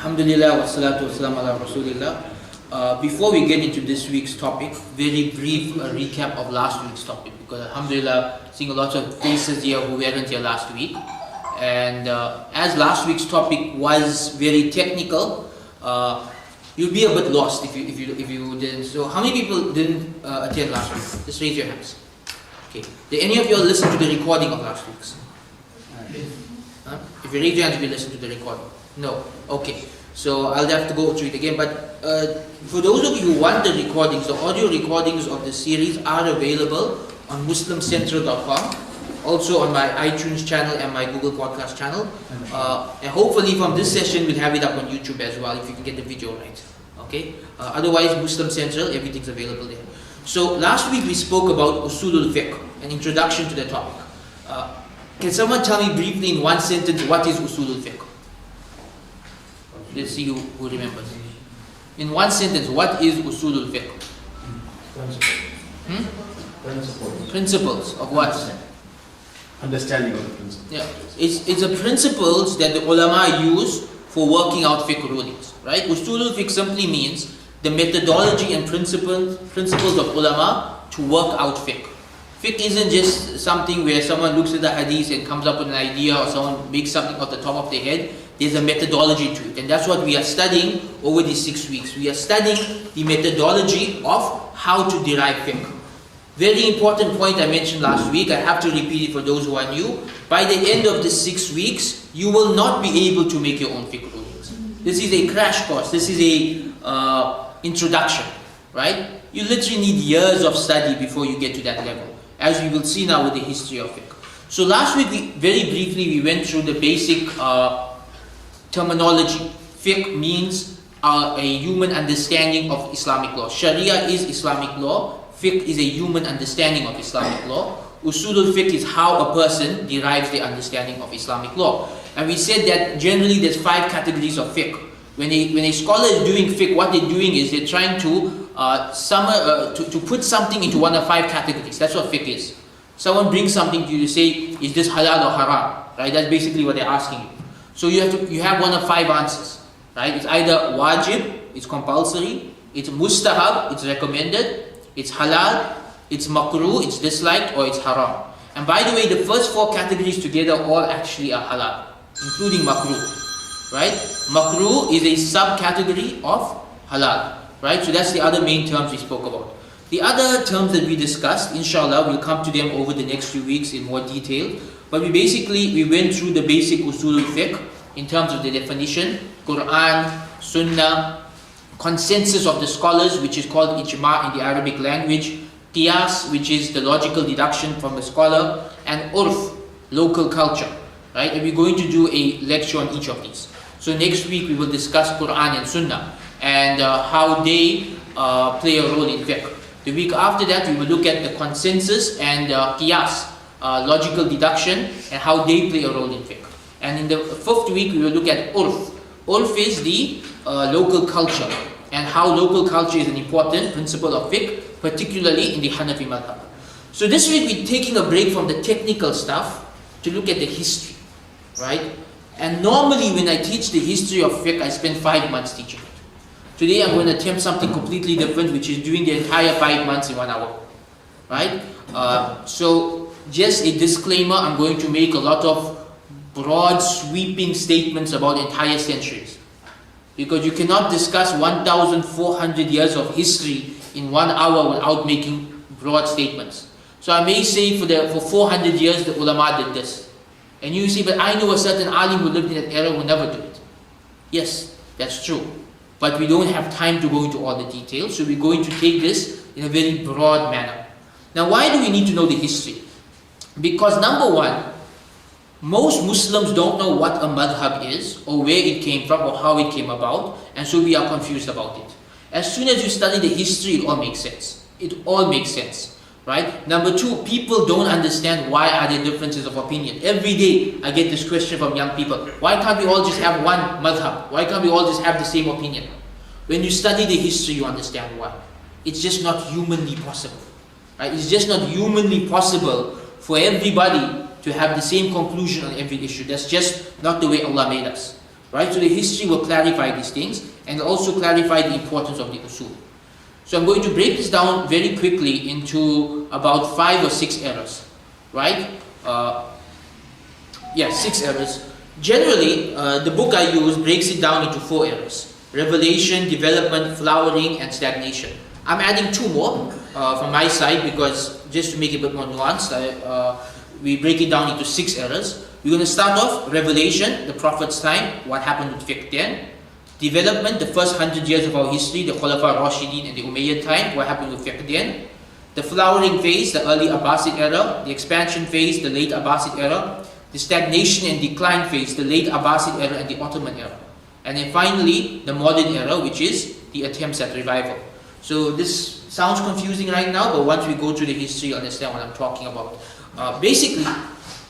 Alhamdulillah wa salatu wa salam ala rasulillah. Before we get into this week's topic, very brief recap of last week's topic, because alhamdulillah, seeing a lot of faces here who weren't here last week. And as last week's topic was very technical, you'll be a bit lost if you didn't. So how many people didn't attend last week? Just raise your hands. Okay. Did any of you listen to the recording of last week's? If you raise your hands, you listen to the recording. No. Okay. So I'll have to go through it again. But for those of you who want the recordings, the audio recordings of the series are available on muslimcentral.com, also on my iTunes channel and my Google Podcast channel. And hopefully from this session we'll have it up on YouTube as well, if you can get the video right. Okay. Otherwise, Muslim Central, everything's available there. So last week we spoke about Usul al-Fiqh, an introduction to the topic. Can someone tell me briefly in one sentence what is Usul al-Fiqh? Let's see who remembers. In one sentence, what is Usul al-Fiqh? Principles of what? Understanding of the principles. Yeah, it's the principles that the ulama use for working out fiqh rulings, right? Usul al-Fiqh simply means the methodology and principles of ulama to work out fiqh. Fiqh isn't just something where someone looks at the hadith and comes up with an idea, or someone makes something off the top of their head. There's a methodology to it, and that's what we are studying over these 6 weeks. We are studying the methodology of how to derive fiqh. Very important point I mentioned last week, I have to repeat it for those who are new. By the end of the 6 weeks, you will not be able to make your own fiqh rulings. This is a crash course, this is a introduction, right? You literally need years of study before you get to that level, as we will see now with the history of fiqh. So last week, very briefly, we went through the basic terminology. Fiqh means a human understanding of Islamic law. Sharia is Islamic law. Fiqh is a human understanding of Islamic law. Usul al-Fiqh is how a person derives the understanding of Islamic law. And we said that generally there's 5 categories of fiqh. When a scholar is doing fiqh, what they're doing is they're trying to to put something into one of 5 categories. That's what fiqh is. Someone brings something to you to say, is this halal or haram? Right? That's basically what they're asking you. So you have one of 5 answers. Right? It's either wajib, it's compulsory, it's mustahab, it's recommended, it's halal, it's makruh, it's disliked, or it's haram. And by the way, the first 4 categories together all actually are halal, including makruh. Right? Makruh is a subcategory of halal. Right? So that's the other main terms we spoke about. The other terms that we discussed, inshallah, we'll come to them over the next few weeks in more detail. But we went through the basic usul al-fiqh in terms of the definition, Quran, Sunnah, consensus of the scholars, which is called ijma' in the Arabic language, qiyas, which is the logical deduction from a scholar, and urf, local culture. Right? And we're going to do a lecture on each of these. So next week we will discuss Quran and Sunnah and how they play a role in fiqh. The week after that we will look at the consensus and qiyas, logical deduction, and how they play a role in fiqh. And in the 5th week we will look at urf. Urf is the local culture, and how local culture is an important principle of fiqh, particularly in the Hanafi madhab. So this week we're taking a break from the technical stuff to look at the history, right? And normally when I teach the history of fiqh, I spend 5 months teaching it. Today I'm going to attempt something completely different, which is doing the entire 5 months in 1 hour, right? So just a disclaimer, I'm going to make a lot of broad, sweeping statements about entire centuries. Because you cannot discuss 1,400 years of history in 1 hour without making broad statements. So I may say for 400 years the ulama did this. And you say, but I know a certain alim who lived in that era who never did it. Yes, that's true. But we don't have time to go into all the details, so we're going to take this in a very broad manner. Now, why do we need to know the history? Because number one, most Muslims don't know what a madhab is, or where it came from, or how it came about, and so we are confused about it. As soon as you study the history, it all makes sense. It all makes sense. Right? Number 2, people don't understand why are there differences of opinion. Every day I get this question from young people. Why can't we all just have one madhab? Why can't we all just have the same opinion? When you study the history, you understand why. It's just not humanly possible. Right? It's just not humanly possible for everybody to have the same conclusion on every issue. That's just not the way Allah made us. right? So the history will clarify these things and also clarify the importance of the usul. So I'm going to break this down very quickly into about 5 or 6 eras, right? 6 eras. Generally, the book I use breaks it down into 4 eras: revelation, development, flowering, and stagnation. I'm adding 2 more from my side because just to make it a bit more nuanced, we break it down into 6 eras. We're going to start off revelation, the Prophet's time, what happened with fiqh then. Development, the first 100 years of our history, the Khulafa Rashidin and the Umayyad time, what happened with fiqh then. The flowering phase, the early Abbasid era. The expansion phase, the late Abbasid era. The stagnation and decline phase, the late Abbasid era and the Ottoman era. And then finally, the modern era, which is the attempts at revival. So this sounds confusing right now, but once we go through the history, you understand what I'm talking about. Basically,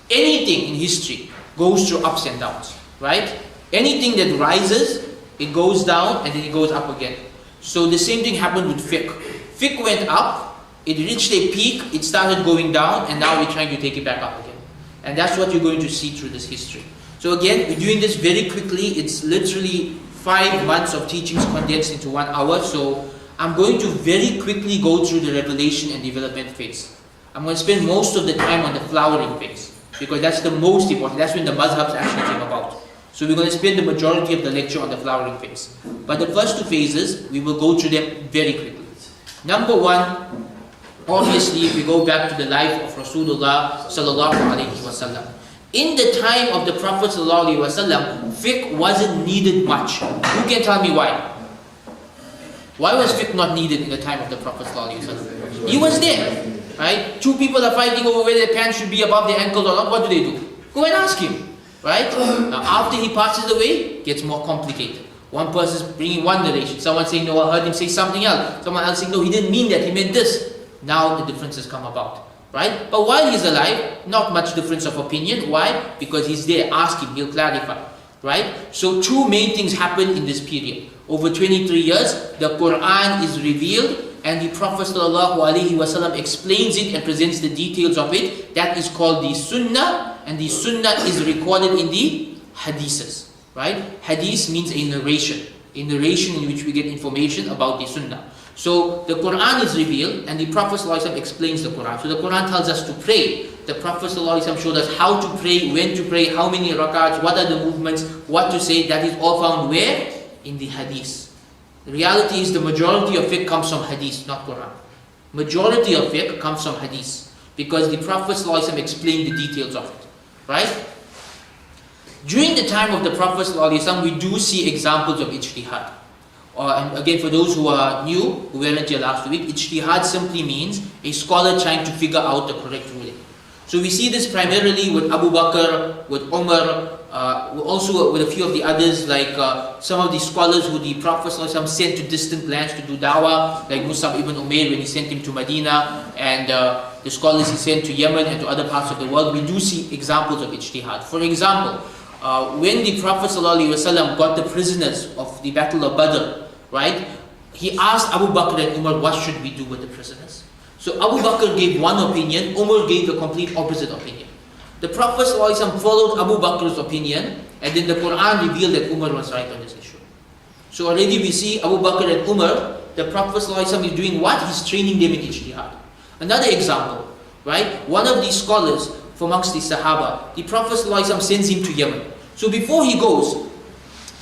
anything in history goes through ups and downs, right? Anything that rises, it goes down and then it goes up again. So the same thing happened with fiqh. Fiqh went up, it reached a peak, it started going down, and now we're trying to take it back up again. And that's what you're going to see through this history. So again, we're doing this very quickly. It's literally 5 months of teachings condensed into 1 hour. So I'm going to very quickly go through the revelation and development phase. I'm going to spend most of the time on the flowering phase because that's the most important. That's when the madhabs actually came about. So we're going to spend the majority of the lecture on the flowering phase. But the first 2 phases, we will go through them very quickly. Number 1, obviously we go back to the life of Rasulullah sallallahu alaihi wasallam. In the time of the Prophet sallallahu alaihi wasallam, fiqh wasn't needed much. Who can tell me why? Why was fiqh not needed in the time of the Prophet sallallahu alaihi wasallam? He was there, right? 2 people are fighting over whether their pants should be above their ankle or not. What do? Go and ask him, right? Now after he passes away, it gets more complicated. One person's bringing one narration, someone saying no, I heard him say something else, someone else saying no, he didn't mean that, he meant this. Now the differences come about, right? But while he's alive, not much difference of opinion. Why? Because he's there. Ask him, he'll clarify, right? So 2 main things happen in this period. Over 23 years, the Quran is revealed and the Prophet ﷺ explains it and presents the details of it. That is called the Sunnah, and the Sunnah is recorded in the Hadiths, right? Hadith means a narration in which we get information about the Sunnah. So the Quran is revealed and the Prophet ﷺ explains the Quran. So the Quran tells us to pray. The Prophet ﷺ showed us how to pray, when to pray, how many rakats, what are the movements, what to say. That is all found where? In the Hadith. The reality is the majority of fiqh comes from Hadith, not Quran. Majority of fiqh comes from Hadith because the Prophet ﷺ explained the details of it, right? During the time of the Prophet ﷺ, we do see examples of ijtihad. And again, for those who are new, who weren't here last week, ijtihad simply means a scholar trying to figure out the correct ruling. So we see this primarily with Abu Bakr, with Umar, also with a few of the others, like some of the scholars who the Prophet ﷺ sent to distant lands to do dawah, like Mus'ab ibn Umair when he sent him to Medina, and the scholars he sent to Yemen and to other parts of the world. We do see examples of ijtihad. For example, when the Prophet ﷺ got the prisoners of the Battle of Badr, right? He asked Abu Bakr and Umar, what should we do with the prisoners? So Abu Bakr gave one opinion, Umar gave the complete opposite opinion. The Prophet ﷺ followed Abu Bakr's opinion, and then the Quran revealed that Umar was right on this issue. So already we see Abu Bakr and Umar, the Prophet ﷺ is doing what? He's training them in ijtihad. Another example, right? One of these scholars from amongst the Sahaba, the Prophet ﷺ sends him to Yemen. So before he goes,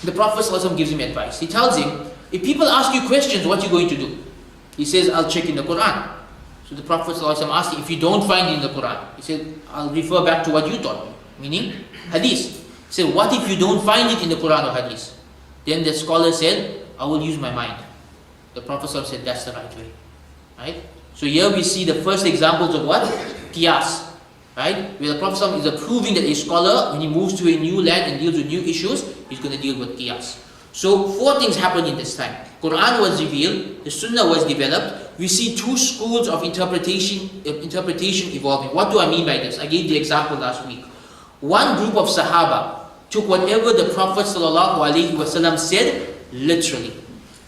the Prophet ﷺ gives him advice. He tells him, if people ask you questions, what are you going to do? He says, I'll check in the Quran. So the Prophet ﷺ asked him, if you don't find it in the Quran, he said, I'll refer back to what you taught me, meaning Hadith. He said, what if you don't find it in the Quran or Hadith? Then the scholar said, I will use my mind. The Prophet ﷺ said, that's the right way. Right? So here we see the first examples of what? Qiyas. Right? Where the Prophet ﷺ is approving that a scholar, when he moves to a new land and deals with new issues, he's going to deal with Qiyas. So 4 things happened in this time. Quran was revealed, the Sunnah was developed. We see 2 schools of interpretation evolving. What do I mean by this? I gave the example last week. One group of Sahaba took whatever the Prophet ﷺ said literally.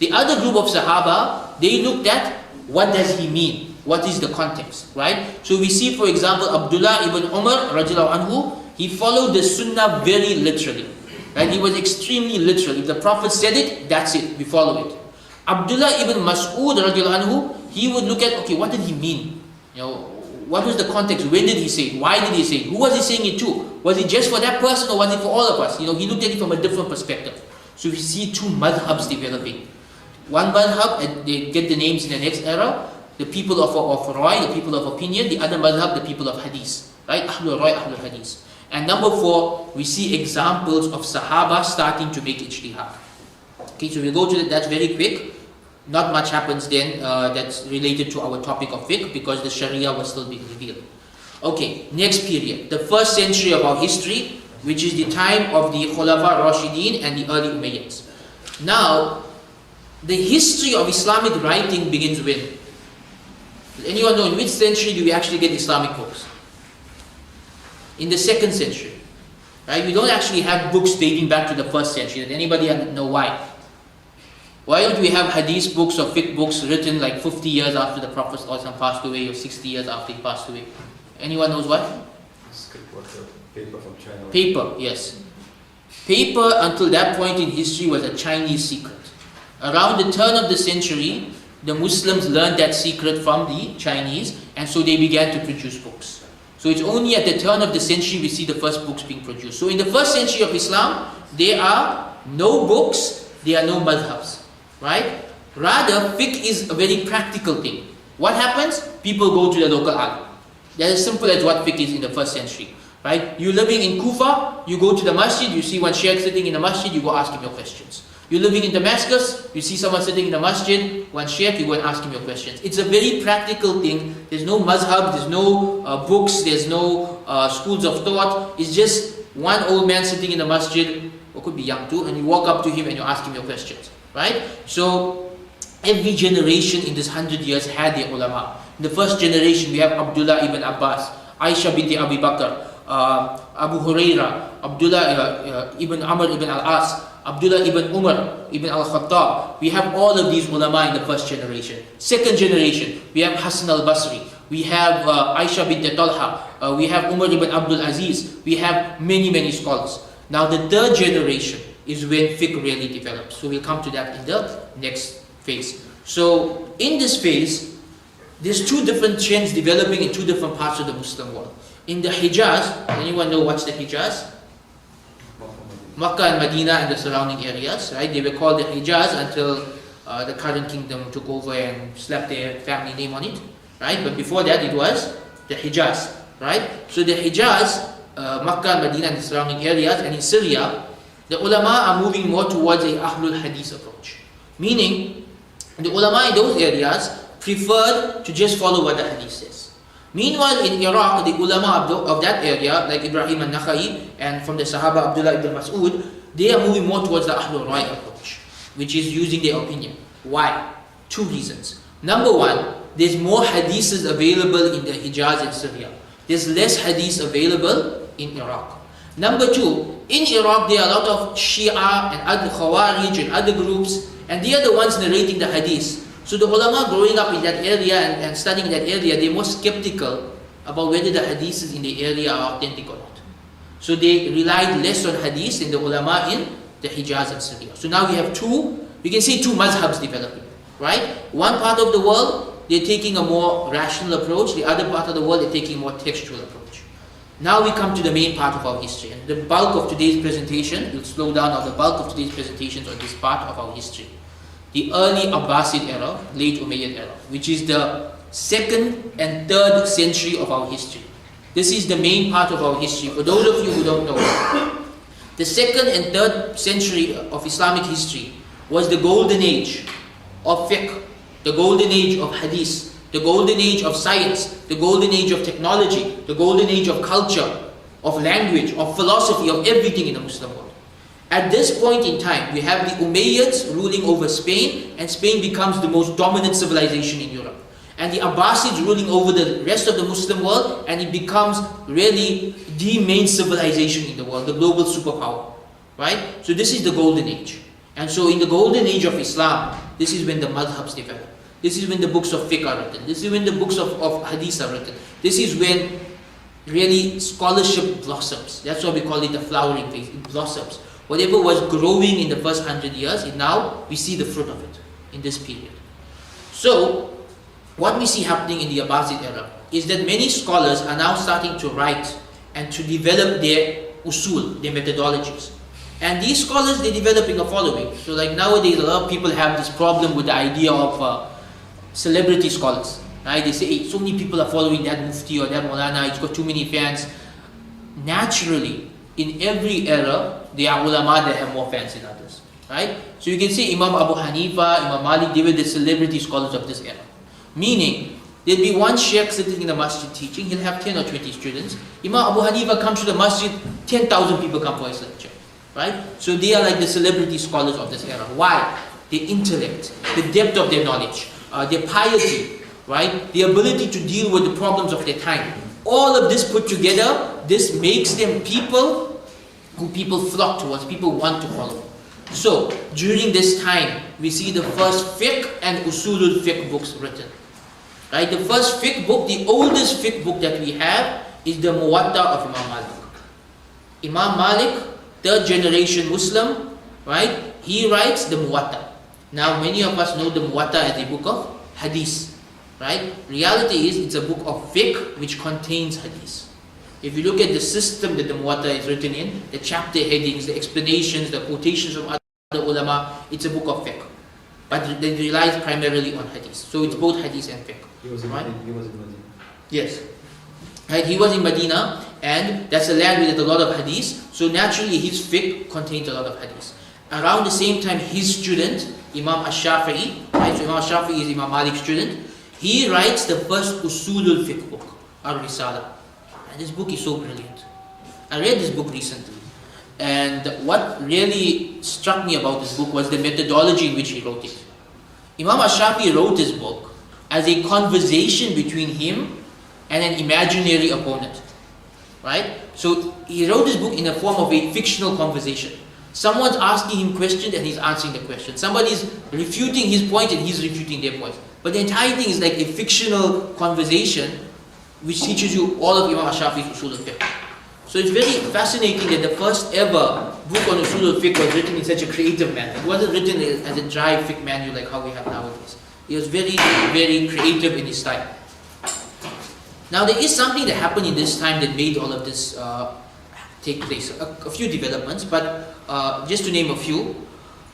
The other group of Sahaba, they looked at what does he mean? What is the context? Right? So we see, for example, Abdullah ibn Umar radiallahu anhu, he followed the Sunnah very literally. Right? He was extremely literal. If the Prophet said it, that's it. We follow it. Abdullah ibn Mas'ud radiallahu anhu, he would look at, okay, what did he mean? What was the context? When did he say it? Why did he say it? Who was he saying it to? Was it just for that person or was it for all of us? He looked at it from a different perspective. So we see two madhabs developing. One madhab, and they get the names in the next era, the people of Roy, the people of opinion. The other madhab, the people of hadith. Right? Ahlul Roy, Ahlul hadith. And number 4, we see examples of Sahaba starting to make ijtihad. Okay, so we'll go to that. That's very quick. Not much happens then that's related to our topic of fiqh because the Sharia was still being revealed. Okay, next period. The 1st century of our history, which is the time of the Khulafa Rashidin and the early Umayyads. Now, the history of Islamic writing begins when? Does anyone know in which century do we actually get Islamic books? In the 2nd century. Right? We don't actually have books dating back to the 1st century. Does anybody know why? Why don't we have hadith books or fiqh books written like 50 years after the Prophet ﷺ passed away or 60 years after he passed away? Anyone knows why? Paper from China. Paper, yes. Paper until that point in history was a Chinese secret. Around the turn of the century, the Muslims learned that secret from the Chinese and so they began to produce books. So it's only at the turn of the century we see the first books being produced. So in the 1st century of Islam, there are no books, there are no madhabs. Right? Rather, fiqh is a very practical thing. What happens? People go to the local alim. That's as simple as what fiqh is in the 1st century. Right? You're living in Kufa, you go to the masjid, you see one sheikh sitting in the masjid, you go ask him your questions. You're living in Damascus, you see someone sitting in the masjid, one sheikh, you go and ask him your questions. It's a very practical thing. There's no madhab, there's no books, there's no schools of thought. It's just one old man sitting in the masjid, or could be young too, and you walk up to him and you ask him your questions. Right? So, every generation in this 100 years had their ulama. In the 1st generation, we have Abdullah ibn Abbas, Aisha binti Abi Bakr, Abu Huraira, Abdullah ibn Amr ibn al-As, Abdullah ibn Umar ibn al-Khattab. We have all of these ulama in the 1st generation. 2nd generation, we have Hassan al-Basri, we have Aisha binti Talha, we have Umar ibn Abdul Aziz, we have many scholars. Now the 3rd generation is when fiqh really develops. So we'll come to that in the next phase. So in this phase, there's 2 different trends developing in 2 different parts of the Muslim world. In the Hijaz, anyone know what's the Hijaz? Makkah and Medina and the surrounding areas, right? They were called the Hijaz until the current kingdom took over and slapped their family name on it, right? But before that it was the Hijaz, right? So the Hijaz, Makkah and Medina and the surrounding areas, and in Syria, the ulama are moving more towards a Ahlul Hadith approach. Meaning, the ulama in those areas preferred to just follow what the Hadith says. Meanwhile, in Iraq, the ulama of that area, like Ibrahim al-Nakhai and from the Sahaba Abdullah ibn Mas'ud, they are moving more towards the Ahlul Rai approach, which is using their opinion. Why? 2 reasons. Number 1, there's more hadiths available in the Hijaz and Syria. There's less hadiths available in Iraq. Number 2, in Iraq there are a lot of Shia and other Khawarij and other groups, and they are the ones narrating the hadiths. So the ulama growing up in that area and studying that area, they're more skeptical about whether the hadiths in the area are authentic or not. So they relied less on hadiths in the ulama in the Hijaz and Syria. So now we have 2, we can say 2 madhabs developing, right? One part of the world, they're taking a more rational approach. The other part of the world, they're taking a more textual approach. Now we come to the main part of our history. And the bulk of today's presentation, we'll slow down on the bulk of today's presentations on this part of our history. The early Abbasid era, late Umayyad era, which is the 2nd and 3rd century of our history. This is the main part of our history. For those of you who don't know, the 2nd and 3rd century of Islamic history was the golden age of fiqh, the golden age of hadith, the golden age of science, the golden age of technology, the golden age of culture, of language, of philosophy, of everything in the Muslim world. At this point in time, we have the Umayyads ruling over Spain, and Spain becomes the most dominant civilization in Europe. And the Abbasids ruling over the rest of the Muslim world, and it becomes really the main civilization in the world, the global superpower. Right? So this is the golden age. And so in the golden age of Islam, this is when the madhabs develop. This is when the books of fiqh are written. This is when the books of hadith are written. This is when really scholarship blossoms. That's why we call it the flowering phase. It blossoms. Whatever was growing in the first 100 years, now we see the fruit of it in this period. So, what we see happening in the Abbasid era is that many scholars are now starting to write and to develop their usul, their methodologies. And these scholars, they're developing a following. So like nowadays, a lot of people have this problem with the idea of celebrity scholars. Right? They say, hey, so many people are following that mufti or that Maulana, he's got too many fans. Naturally, in every era, there are ulama that have more fans than others. Right? So you can say Imam Abu Hanifa, Imam Malik, they were the celebrity scholars of this era. Meaning, there'll be one sheikh sitting in the masjid teaching, he'll have 10 or 20 students. Imam Abu Hanifa comes to the masjid, 10,000 people come for his lecture. Right? So they are like the celebrity scholars of this era. Why? Their intellect, the depth of their knowledge, their piety, right? The ability to deal with the problems of their time. All of this put together, this makes them people who people flock towards, people want to follow. So, during this time, we see the first fiqh and usulul fiqh books written. Right? The first fiqh book, the oldest fiqh book that we have is the Muwatta of Imam Malik. Imam Malik, third generation Muslim, right? He writes the Muwatta. Now, many of us know the Muwatta as a book of hadith, right? Reality is, it's a book of fiqh which contains hadith. If you look at the system that the Muwatta is written in, the chapter headings, the explanations, the quotations from other ulama, it's a book of fiqh. But it relies primarily on hadith. So it's both hadith and fiqh. He was in Medina. Yes. Right, he was in Medina, and that's a land with a lot of hadith. So naturally his fiqh contains a lot of hadith. Around the same time, his student, Imam al-Shafi'i, right? So Imam al-Shafi'i is Imam Malik's student. He writes the first Usulul Fiqh book, Al-Risala. And this book is so brilliant. I read this book recently. And what really struck me about this book was the methodology in which he wrote it. Imam al-Shafi'i wrote this book as a conversation between him and an imaginary opponent. Right? So he wrote this book in the form of a fictional conversation. Someone's asking him questions and he's answering the question. Somebody's refuting his point and he's refuting their point. But the entire thing is like a fictional conversation which teaches you all of Imam al-Shafi'i's Usul al-Fiqh. So it's very fascinating that the first ever book on Usul al-Fiqh was written in such a creative manner. It wasn't written as a dry fiqh manual like how we have nowadays. It was very, very creative in his style. Now there is something that happened in this time that made all of this take place. A few developments, but just to name a few.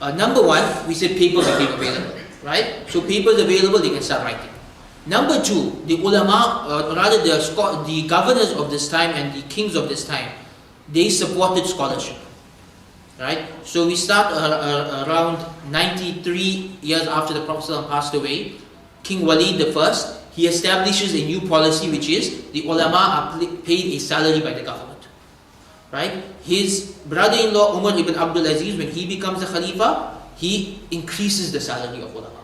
Number one, we said papers became available, right? So papers available, they can start writing. Number two, the ulama, rather the governors of this time and the kings of this time, they supported scholarship, right? So we start around 93 years after the Prophet ﷺ passed away. King Walid I, he establishes a new policy, which is the ulama are paid a salary by the government, right? His brother-in-law Umar ibn Abdul Aziz, when he becomes the Khalifa, he increases the salary of ulama.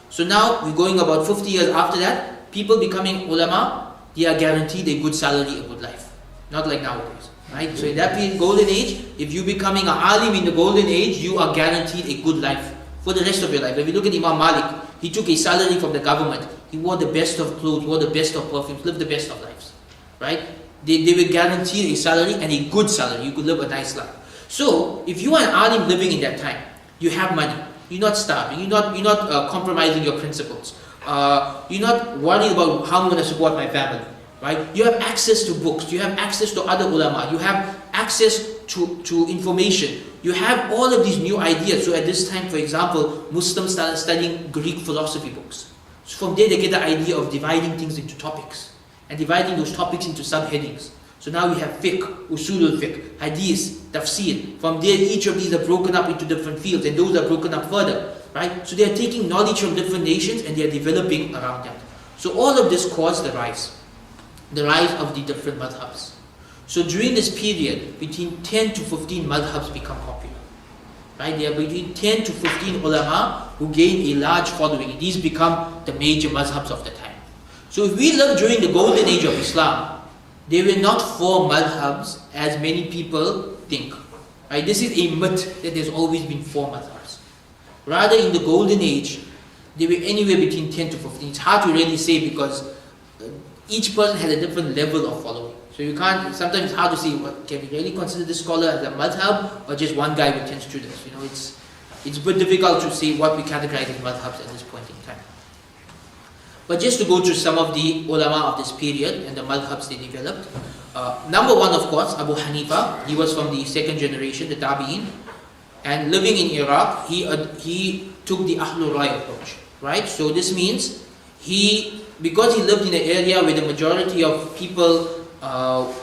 So now we're going about 50 years after that, people becoming ulama, they are guaranteed a good salary, a good life. Not like nowadays, right? So in that period, golden age, if you're becoming an alim in the golden age, you are guaranteed a good life for the rest of your life. If you look at Imam Malik, he took a salary from the government. He wore the best of clothes, wore the best of perfumes, lived the best of lives, right? They were guaranteed a salary and a good salary. You could live a nice life. So if you are an alim living in that time, you have money. You're not starving. You're not compromising your principles. You're not worried about how I'm going to support my family, right? You have access to books. You have access to other ulama. You have access to information. You have all of these new ideas. So at this time, for example, Muslims started studying Greek philosophy books. So from there, they get the idea of dividing things into topics and dividing those topics into subheadings. So now we have fiqh, usul al-fiqh, hadith, tafsir. From there, each of these are broken up into different fields, and those are broken up further, right? So they are taking knowledge from different nations and they are developing around that. So all of this caused the rise of the different madhabs. So during this period, between 10 to 15 madhabs become popular, right? There are between 10 to 15 ulama who gain a large following. These become the major madhabs of the time. So if we live during the golden age of Islam, they were not 4 madhabs as many people think. Right? This is a myth that there's always been 4 madhabs. Rather, in the golden age, they were anywhere between 10 to 15. It's hard to really say because each person had a different level of following. So you can't, sometimes it's hard to see, can we really consider this scholar as a madhab or just one guy with 10 students? You know, it's a bit difficult to see what we categorize as madhabs at this point in time. But just to go through some of the ulama of this period and the madhabs they developed. Number one, of course, Abu Hanifa. He was from the second generation, the Tabi'in. And living in Iraq, he took the Ahlul Rai approach. Right? So this means because he lived in an area where the majority of people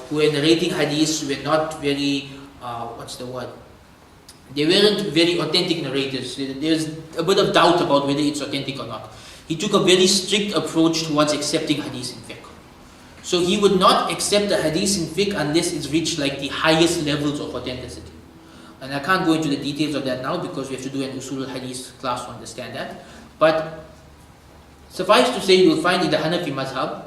who were narrating hadiths were not very, they weren't very authentic narrators. There's a bit of doubt about whether it's authentic or not. He took a very strict approach towards accepting hadith in fiqh. So he would not accept the hadith in fiqh unless it's reached like the highest levels of authenticity. And I can't go into the details of that now because we have to do an Usul al-Hadith class to understand that. But suffice to say, you will find in the Hanafi madhab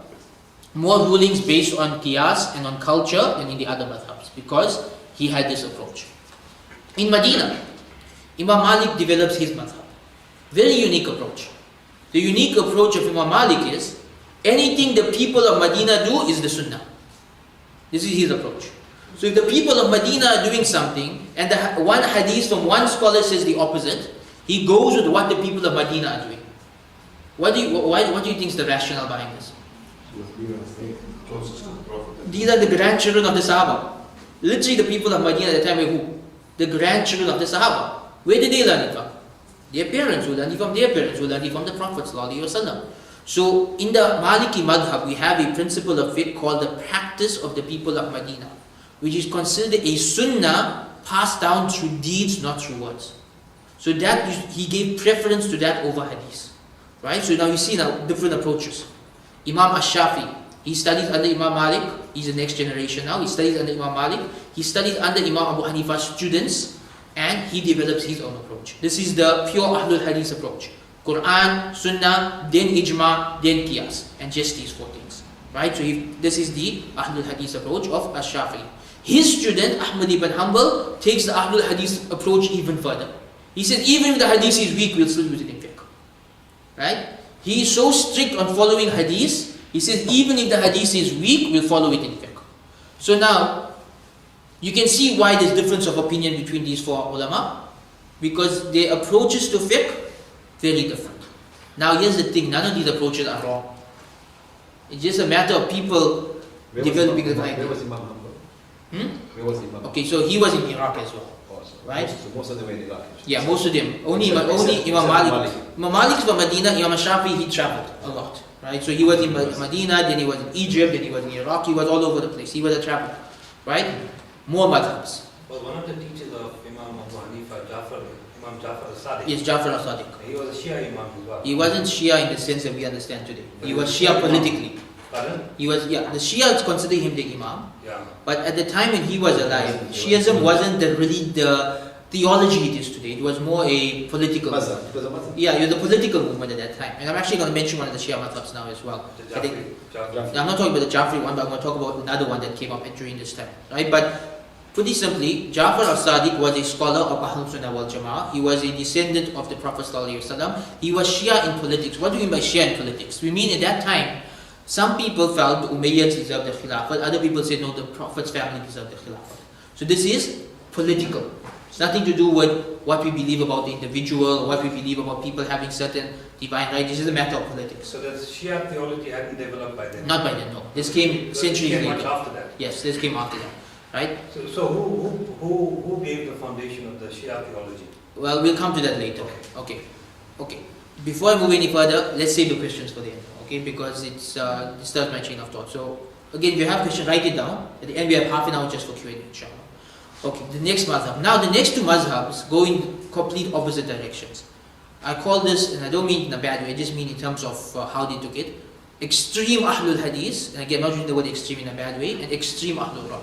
more rulings based on qiyas and on culture than in the other madhabs because he had this approach. In Medina, Imam Malik develops his madhab. Very unique approach. The unique approach of Imam Malik is anything the people of Medina do is the sunnah. This is his approach. So if the people of Medina are doing something and the one hadith from one scholar says the opposite, he goes with what the people of Medina are doing. What do you think is the rationale behind this? These are the grandchildren of the Sahaba. Literally the people of Medina at the time were who? The grandchildren of the Sahaba. Where did they learn it from? Their parents who learned it from their parents, who learned it from the Prophet ﷺ. So in the Maliki madhab, we have a principle of fiqh called the practice of the people of Medina, which is considered a sunnah passed down through deeds, not through words. So that he gave preference to that over hadith. Right? So now you see now different approaches. Imam Ash-Shafi, he studies under Imam Malik. He's the next generation now. He studies under Imam Malik. He studies under Imam Abu Hanifa's students, and he develops his own approach. This is the pure Ahlul Hadith approach. Quran, Sunnah, then Ijma, then Qiyas, and just these four things. Right? So this is the Ahlul Hadith approach of Ash-Shafi. His student, Ahmad ibn Hanbal, takes the Ahlul Hadith approach even further. He says, even if the hadith is weak, we'll still use it in fiqh. Right? He is so strict on following hadith, he says, even if the hadith is weak, we'll follow it in fiqh. So now, you can see why there's difference of opinion between these four ulama, because their approaches to fiqh, very different. Now here's the thing, none of these approaches are wrong. It's just a matter of people developing the idea. Where was Imam Hanbal? Where was Imam? Okay, so he was in Iraq as well. Right? So most of them were in Iraq. Yeah, most of them. Only Imam Malik. Imam Malik is from Medina. Imam Shafi, he traveled a lot. Right? So he was in Medina, then he was in Egypt, then he was in Iraq. He was all over the place. He was a traveler. Right? More madhabs. Well, one of the teachers of Imam Abu Hanifa, Imam Jafar al-Sadiq. Yes, Jafar al-Sadiq. He was a Shia Imam as well. He wasn't Shia in the sense that we understand today. He was Shia politically. Pardon? He was, the Shias consider him the Imam. Yeah. But at the time when he was alive, Shiism wasn't the theology it is today. It was more a political movement. It was a madhab. Yeah, it was a political movement at that time. And I'm actually going to mention one of the Shia madhabs now as well. The I think, Jafri. I'm not talking about the Jafri one, but I'm going to talk about another one that came up during this time. Right? But pretty simply, Jafar al-Sadiq was a scholar of Ahlul Sunnah wal Jama'ah. He was a descendant of the Prophet ﷺ. He was Shia in politics. What do we mean by Shia in politics? We mean at that time, some people felt the Umayyads deserved the Khilafat. Other people said no, the Prophet's family deserved the Khilafat. So this is political. It's nothing to do with what we believe about the individual or what we believe about people having certain divine rights. This is a matter of politics. So the Shia theology hadn't developed by then? Not by then, no. This came centuries later. Much after that? Yes, this came after that. Right? So who gave the foundation of the Shia theology? Well, we'll come to that later. Okay. Before I move any further, let's save the questions for the end. Okay, because it disturbs my chain of thought. So again, if you have questions, write it down. At the end, we have half an hour just for Q&A, inshallah. Okay, the next madhab. Now the next two madhabs go in complete opposite directions. I call this, and I don't mean in a bad way, I just mean in terms of how they took it. Extreme Ahlul Hadith, and again, not using the word extreme in a bad way, and extreme Ahlul Ra.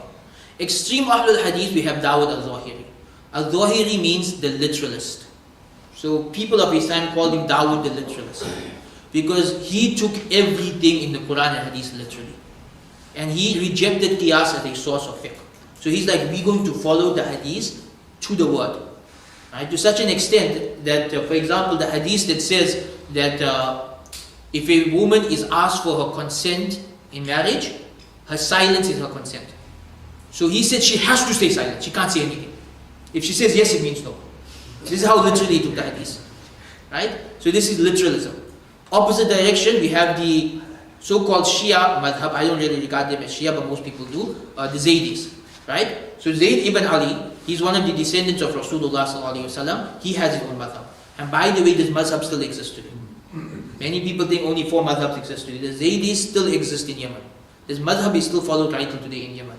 Extreme Ahlul Hadith, we have Dawud al-Zahiri. Al-Zahiri means the literalist. So people of his time called him Dawud the literalist, because he took everything in the Quran and Hadith literally. And he rejected Qiyas as a source of fiqh. So he's like, we're going to follow the Hadith to the word. Right? To such an extent that, for example, the Hadith that says that if a woman is asked for her consent in marriage, her silence is her consent. So he said she has to stay silent, she can't say anything. If she says yes, it means no. This is how literally he took the hadith. Right? So this is literalism. Opposite direction, we have the so-called Shia madhab. I don't really regard them as Shia, but most people do. The Zaydis. Right? So Zayd ibn Ali, he's one of the descendants of Rasulullah sallallahu alaihi wasallam. He has his own madhab. And by the way, this madhab still exists today. Many people think only 4 madhabs exist today. The Zaydis still exist in Yemen. This madhab is still followed right till today in Yemen.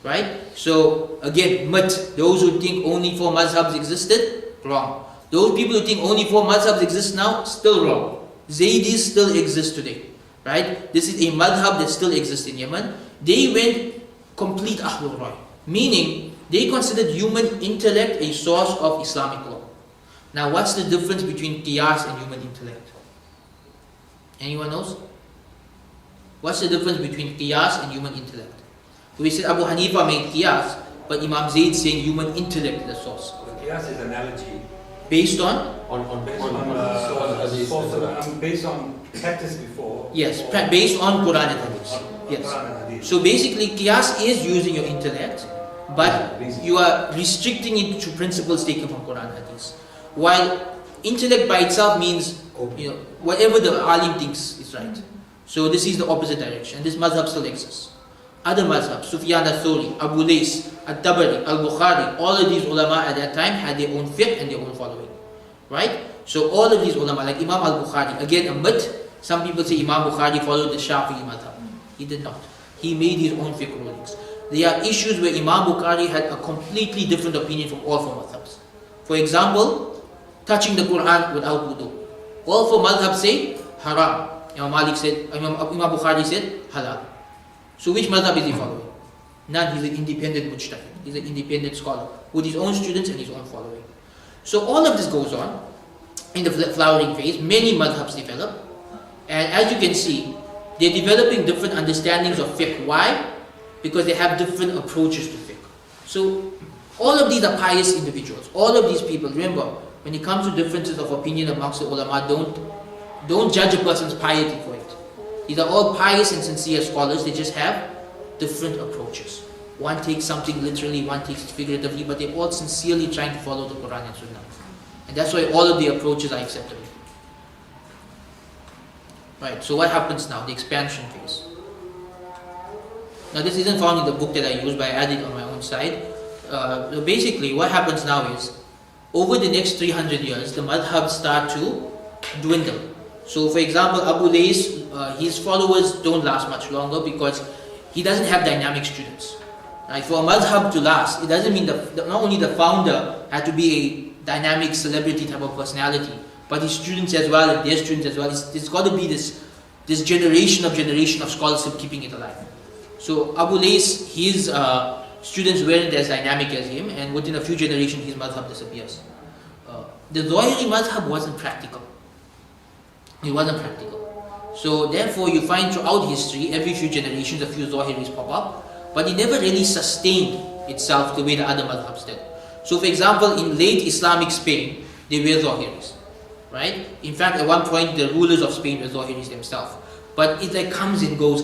Right? So again, those who think only 4 madhabs existed, wrong. Those people who think only 4 madhabs exist now, still wrong. Zaydis still exist today. Right? This is a madhab that still exists in Yemen. They went complete Ahlul Rai, meaning they considered human intellect a source of Islamic law. Now what's the difference between qiyas and human intellect? Anyone knows? What's the difference between qiyas and human intellect? We said Abu Hanifa made qiyas, but Imam Zayd saying human intellect is the source. Qiyas is analogy. Based on? Based on practice before. Yes, based on Quran and Hadith. Yes. So basically, qiyas is using your intellect, but you are restricting it to principles taken from Quran and Hadith. While intellect by itself means, whatever the alim thinks is right. So this is the opposite direction. This madhab still exists. Other madhabs, Sufyan al-Thawri, Abu Lays, al-Tabari, al-Bukhari, all of these ulama at that time had their own fiqh and their own following. Right? So all of these ulama, like Imam al-Bukhari, again a myth. Some people say Imam Bukhari followed the Shafi'i madhab. He did not. He made his own fiqh rulings. There are issues where Imam Bukhari had a completely different opinion from all 4 madhabs. For example, touching the Quran without wudu. All 4 madhabs say haram. Imam Bukhari said halal. So which madhab is he following? None. He's an independent mujtahid. He's an independent scholar with his own students and his own following. So all of this goes on in the flowering phase. Many madhabs develop, and as you can see, they're developing different understandings of fiqh. Why? Because they have different approaches to fiqh. So all of these are pious individuals. All of these people, remember, when it comes to differences of opinion amongst the ulama, don't judge a person's piety for it. These are all pious and sincere scholars. They just have different approaches. One takes something literally, one takes it figuratively, but they're all sincerely trying to follow the Quran and Sunnah. And that's why all of the approaches are acceptable. Right, so what happens now? The expansion phase. Now this isn't found in the book that I used, but I added on my own side. So basically what happens now is, over the next 300 years, the madhabs start to dwindle. So for example, Abu Lays, his followers don't last much longer because he doesn't have dynamic students. Right? For a madhab to last, it doesn't mean that not only the founder had to be a dynamic celebrity type of personality, but his students as well and their students as well. It's got to be this generation of scholarship keeping it alive. So Abu Lays, his students weren't as dynamic as him, and within a few generations his madhab disappears. The Zahiri madhab wasn't practical. It wasn't practical. So therefore you find throughout history, every few generations a few Zahiris pop up, but it never really sustained itself the way the other madhabs did. So for example, in late Islamic Spain, they were Zahiris. Right? In fact, at one point the rulers of Spain were Zahiris themselves. But it like comes and goes.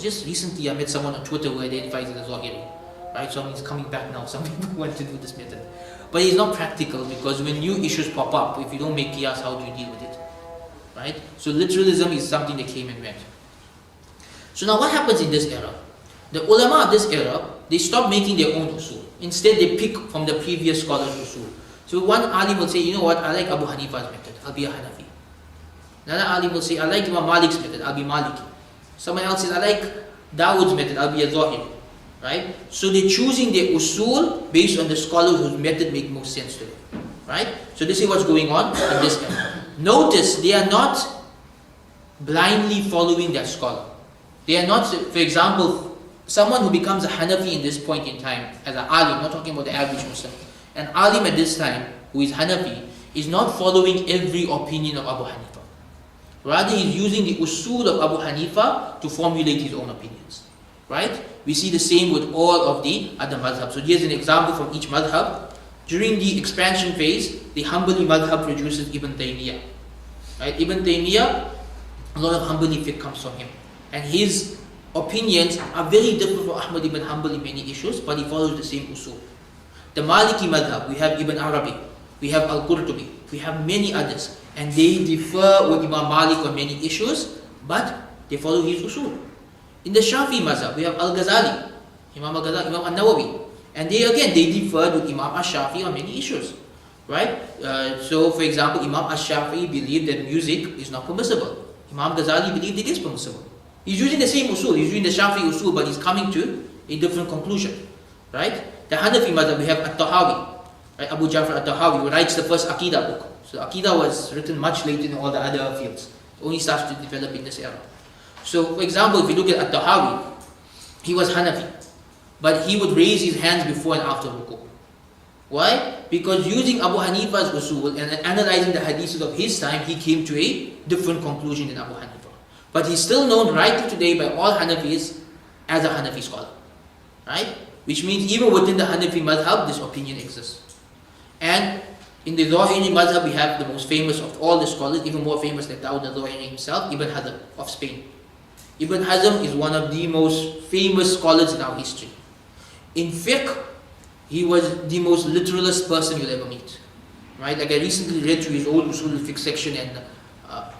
Just recently I met someone on Twitter who identifies as a Zahiri. Right? So he's coming back now. Some people want to do this method. But it's not practical because when new issues pop up, if you don't make qiyas, how do you deal with it? Right? So literalism is something that came and went. So now what happens in this era? The ulama of this era, they stop making their own usul. Instead they pick from the previous scholars' usul. So one alim will say, you know what, I like Abu Hanifa's method, I'll be a Hanafi. Another alim will say, I like Imam Malik's method, I'll be Maliki. Someone else says, I like Dawood's method, I'll be a Zahiri. Right? So they're choosing their usul based on the scholars whose method makes most sense to them. Right? So this is what's going on in this era. Notice, they are not blindly following their scholar. They are not, for example, someone who becomes a Hanafi in this point in time, as an alim, not talking about the average Muslim, an alim at this time, who is Hanafi, is not following every opinion of Abu Hanifa. Rather, he is using the usul of Abu Hanifa to formulate his own opinions. Right? We see the same with all of the other madhabs. So here's an example from each madhab. During the expansion phase, the Hanbali madhab produces Ibn Taymiyyah. Right? Ibn Taymiyyah, a lot of Hanbali fiqh comes from him. And his opinions are very different from Ahmad ibn Hanbal in many issues, but he follows the same usul. The Maliki madhab, we have Ibn Arabi, we have Al-Qurtubi, we have many others, and they differ with Imam Malik on many issues, but they follow his usul. In the Shafi madhab, we have Al-Ghazali, Imam Al-Ghazali, Imam Al-Nawawi, and they differed with Imam Al-Shafi on many issues, right? So, for example, Imam Al-Shafi believed that music is not permissible. Imam Ghazali believed it is permissible. He's using the same usul, he's using the Shafi usul, but he's coming to a different conclusion, right? The Hanafi madhab, we have At-Tahawi, right? Abu Ja'far At-Tahawi, who writes the first Aqidah book. So Aqidah was written much later in all the other fields. It only starts to develop in this era. So, for example, if you look at At-Tahawi, he was Hanafi, but he would raise his hands before and after ruku. Why? Because using Abu Hanifa's usul and analyzing the hadiths of his time, he came to a different conclusion than Abu Hanifa. But he's still known right to today by all Hanafis as a Hanafi scholar, right? Which means even within the Hanafi madhab, this opinion exists. And in the Zahiri madhab, we have the most famous of all the scholars, even more famous than Dawud al-Zahiri himself, Ibn Hazm of Spain. Ibn Hazm is one of the most famous scholars in our history. In fiqh, he was the most literalist person you'll ever meet, right? Like I recently read through his old Usul al-Fiqh section, and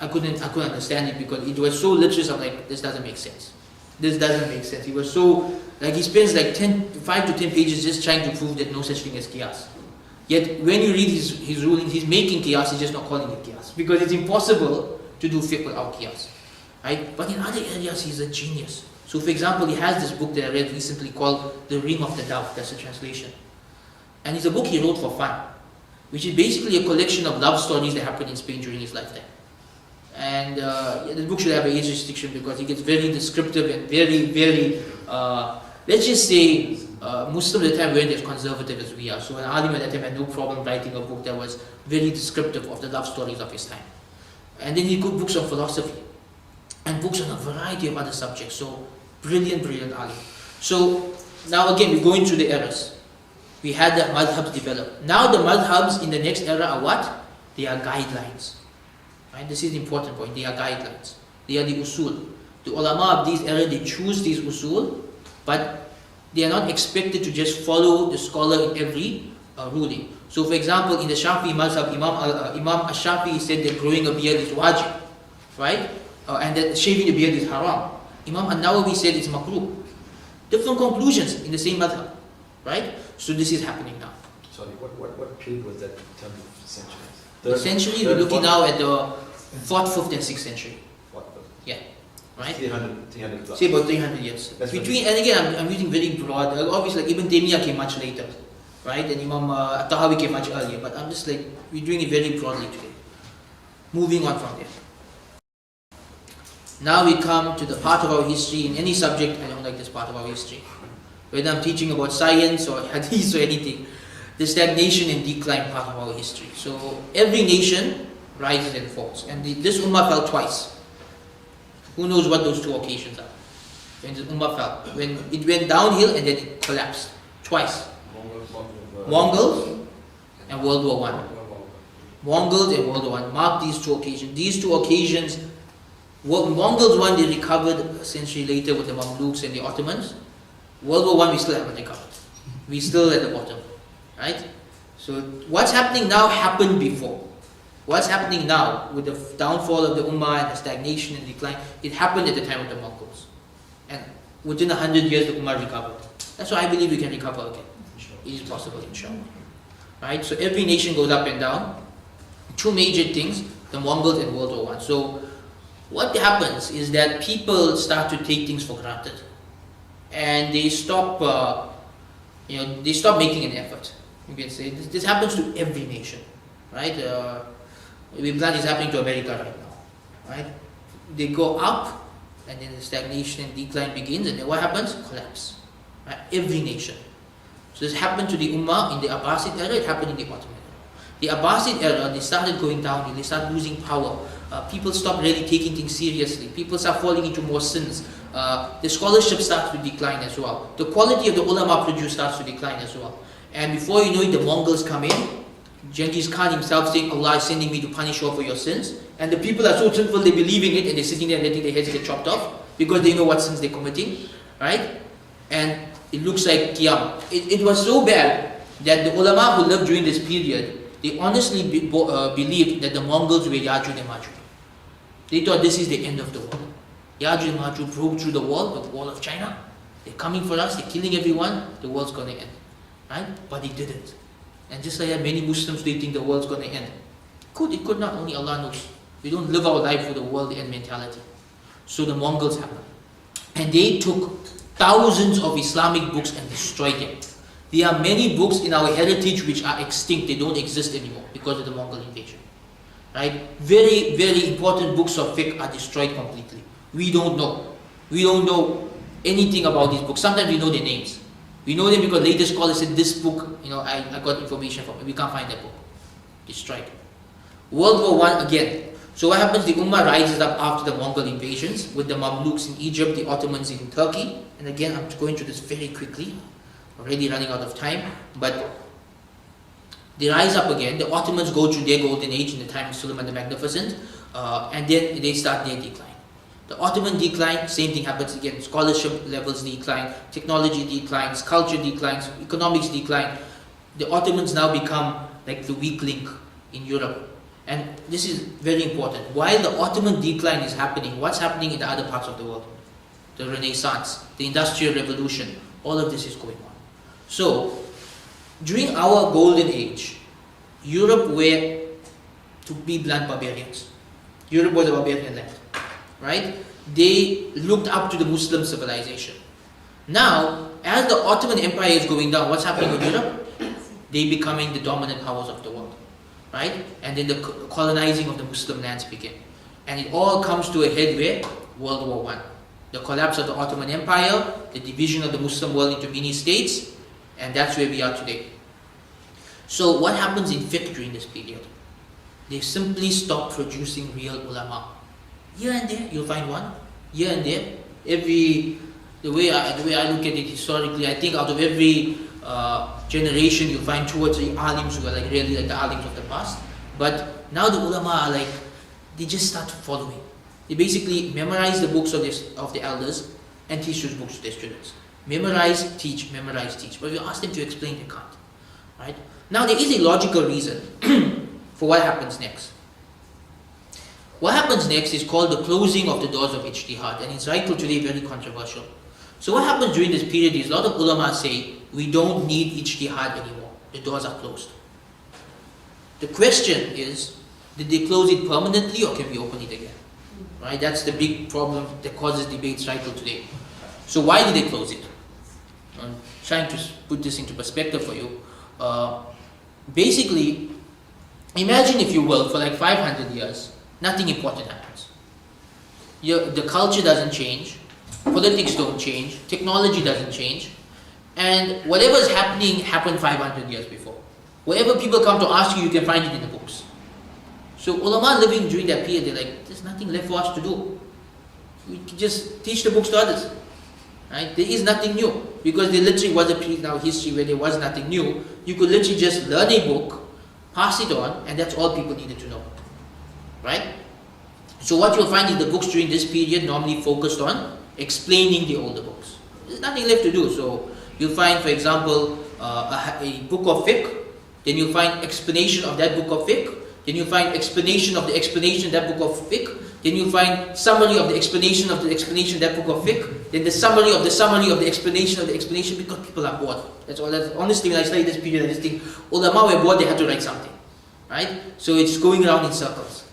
I couldn't understand it because it was so literalist. I'm like, this doesn't make sense. This doesn't make sense. He was so, like he spends like 5 to 10 pages just trying to prove that no such thing as qiyas. Yet when you read his rulings, he's making qiyas, he's just not calling it qiyas. Because it's impossible to do fiqh without qiyas, right? But in other areas, he's a genius. So for example, he has this book that I read recently called The Ring of the Dove, that's the translation. And it's a book he wrote for fun, which is basically a collection of love stories that happened in Spain during his lifetime. And the book should have an age restriction because he gets very descriptive and very, let's just say, Muslims at the time weren't as conservative as we are. So an alim at that time had no problem writing a book that was very descriptive of the love stories of his time. And then he wrote books on philosophy and books on a variety of other subjects. So brilliant alim. So now again, we're going through the eras. We had the madhabs develop. Now the madhabs in the next era are what? They are guidelines. Right? This is the important point. They are guidelines. They are the usul. The ulama of these eras, they choose these usul, but they are not expected to just follow the scholar in every ruling. So for example, in the Shafi'i madhab, Imam al-Shafi'i said that growing a beard is wajib, right? And that shaving the beard is haram. Imam al-Nawawi said it's makruh. Different conclusions in the same madhab, right? So this is happening now. Sorry, what period was that in terms of centuries? Essentially, we're looking now at the 4th, 5th and 6th century. Yeah, right? 300 plus. Say about 300 years. That's Between, and again, I'm using very broad. Obviously, like Ibn Taymiyyah came much later, right? And Imam Tahawi came much earlier. But I'm just like, we're doing it very broadly today. Moving on from there. Now we come to the part of our history. In any subject, I don't like this part of our history. Whether I'm teaching about science or hadith or anything, the stagnation and decline part of our history. So every nation rises and falls. And this ummah fell twice. Who knows what those two occasions are? When the ummah fell. When it went downhill and then it collapsed. Twice. Mongols and World War I. Mongols and World War I. Mark these two occasions. These two occasions, Mongols one, they recovered a century later with the Mamluks and the Ottomans. World War I, we still haven't recovered. We're still at the bottom. Right? So what's happening now happened before. What's happening now with the downfall of the Ummah and the stagnation and decline, it happened at the time of the Mongols. And within 100 years the Ummah recovered. That's why I believe we can recover again. It is possible, inshallah. Right? So every nation goes up and down. Two major things, the Mongols and World War I. So what happens is that people start to take things for granted. And they stop, they stop making an effort. You can say this happens to every nation, right? We believe it's happening to America right now, right? They go up, and then the stagnation and decline begins, and then what happens? Collapse. Right? Every nation. So this happened to the Ummah in the Abbasid era. It happened in the Ottoman era. The Abbasid era, they started going down. They started losing power. People stopped really taking things seriously. People start falling into more sins. The scholarship starts to decline as well. The quality of the ulama produced starts to decline as well. And before you know it, the Mongols come in. Genghis Khan himself saying, Allah is sending me to punish you for your sins. And the people are so sinful, they believe in it, and they're sitting there letting their heads get chopped off. because they know what sins they're committing, right? And it looks like Qiyam. It was so bad that the ulama who lived during this period, they honestly believed that the Mongols were Yajuj and Majuj. They thought this is the end of the world. Yajuj and Majuj broke through the wall of China. They're coming for us, they're killing everyone, the world's going to end. Right? But it didn't. And just like that, many Muslims, they think the world's going to end. It could not, only Allah knows. We don't live our life with a world end mentality. So the Mongols happened. And they took thousands of Islamic books and destroyed them. There are many books in our heritage which are extinct, they don't exist anymore because of the Mongol invasion. Right? Very, very important books of fiqh are destroyed completely. We don't know. We don't know anything about these books. Sometimes we know their names. We know them because later scholars said this book, I got information from it. We can't find that book. Destroyed. World War I again. So what happens? The Ummah rises up after the Mongol invasions with the Mamluks in Egypt, the Ottomans in Turkey. And again, I'm going through this very quickly. Already running out of time. But they rise up again. The Ottomans go through their golden age in the time of Suleiman the Magnificent. And then they start their decline. The Ottoman decline, same thing happens again. Scholarship levels decline, technology declines, culture declines, economics decline. The Ottomans now become like the weak link in Europe. And this is very important. While the Ottoman decline is happening, what's happening in the other parts of the world? The Renaissance, the Industrial Revolution, all of this is going on. So, during our golden age, Europe were, to be blunt, barbarians. Europe was a barbarian land. Right? They looked up to the Muslim civilization. Now, as the Ottoman Empire is going down, what's happening in Europe? They becoming the dominant powers of the world. Right? And then the colonizing of the Muslim lands begin. And it all comes to a head where? World War I. The collapse of the Ottoman Empire, the division of the Muslim world into many states, and that's where we are today. So what happens in fiqh during this period? They simply stop producing real ulama. Here and there, you'll find one. Here and there, the way I look at it historically, I think out of every generation, you'll find 2 or 3 alims who are like really like the alims of the past. But now the ulama are like, they just start following. They basically memorize the books of the elders and teach those books to their students. Memorize, teach, memorize, teach. But if you ask them to explain, they can't. Right? Now there is a logical reason for what happens next. What happens next is called the closing of the doors of ijtihad, and it's right till today very controversial. So what happens during this period is a lot of ulama say, we don't need ijtihad anymore. The doors are closed. The question is, did they close it permanently or can we open it again? Right? That's the big problem that causes debates right till today. So why did they close it? I'm trying to put this into perspective for you. Basically, imagine if you will, for like 500 years, nothing important happens. The culture doesn't change, politics don't change, technology doesn't change, and whatever is happening happened 500 years before. Whatever people come to ask you, you can find it in the books. So ulama living during that period, they're like, there's nothing left for us to do. We can just teach the books to others. Right? There is nothing new, because there literally was a period in our history where there was nothing new. You could literally just learn a book, pass it on, and that's all people needed to know. Right? So what you'll find is the books during this period normally focused on explaining the older books. There's nothing left to do. So you'll find, for example, a book of fiqh, then you'll find explanation of that book of fiqh, then you'll find explanation of the explanation of that book of fiqh, then you'll find summary of the explanation of the explanation of that book of fiqh, then the summary of the summary of the explanation, because people are bored. That's all. Honestly, when I study this period, I just think, ulama were bored, they had to write something. Right? So it's going around in circles.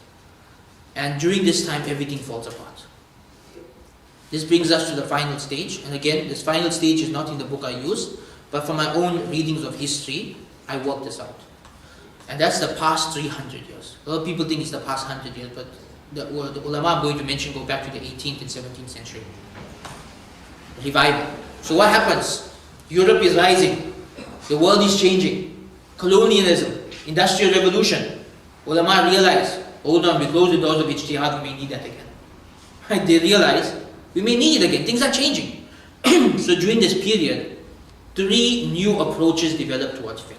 And during this time, everything falls apart. This brings us to the final stage. And again, this final stage is not in the book I used, but from my own readings of history, I worked this out. And that's the past 300 years. A lot of people think it's the past 100 years, but the ulama I'm going to mention go back to the 18th and 17th century. Revival. So what happens? Europe is rising. The world is changing. Colonialism. Industrial revolution. Ulama realize, hold on, we close the doors of ijtihad, we may need that again. Right? They realize, we may need it again. Things are changing. So during this period, 3 new approaches developed towards fiqh.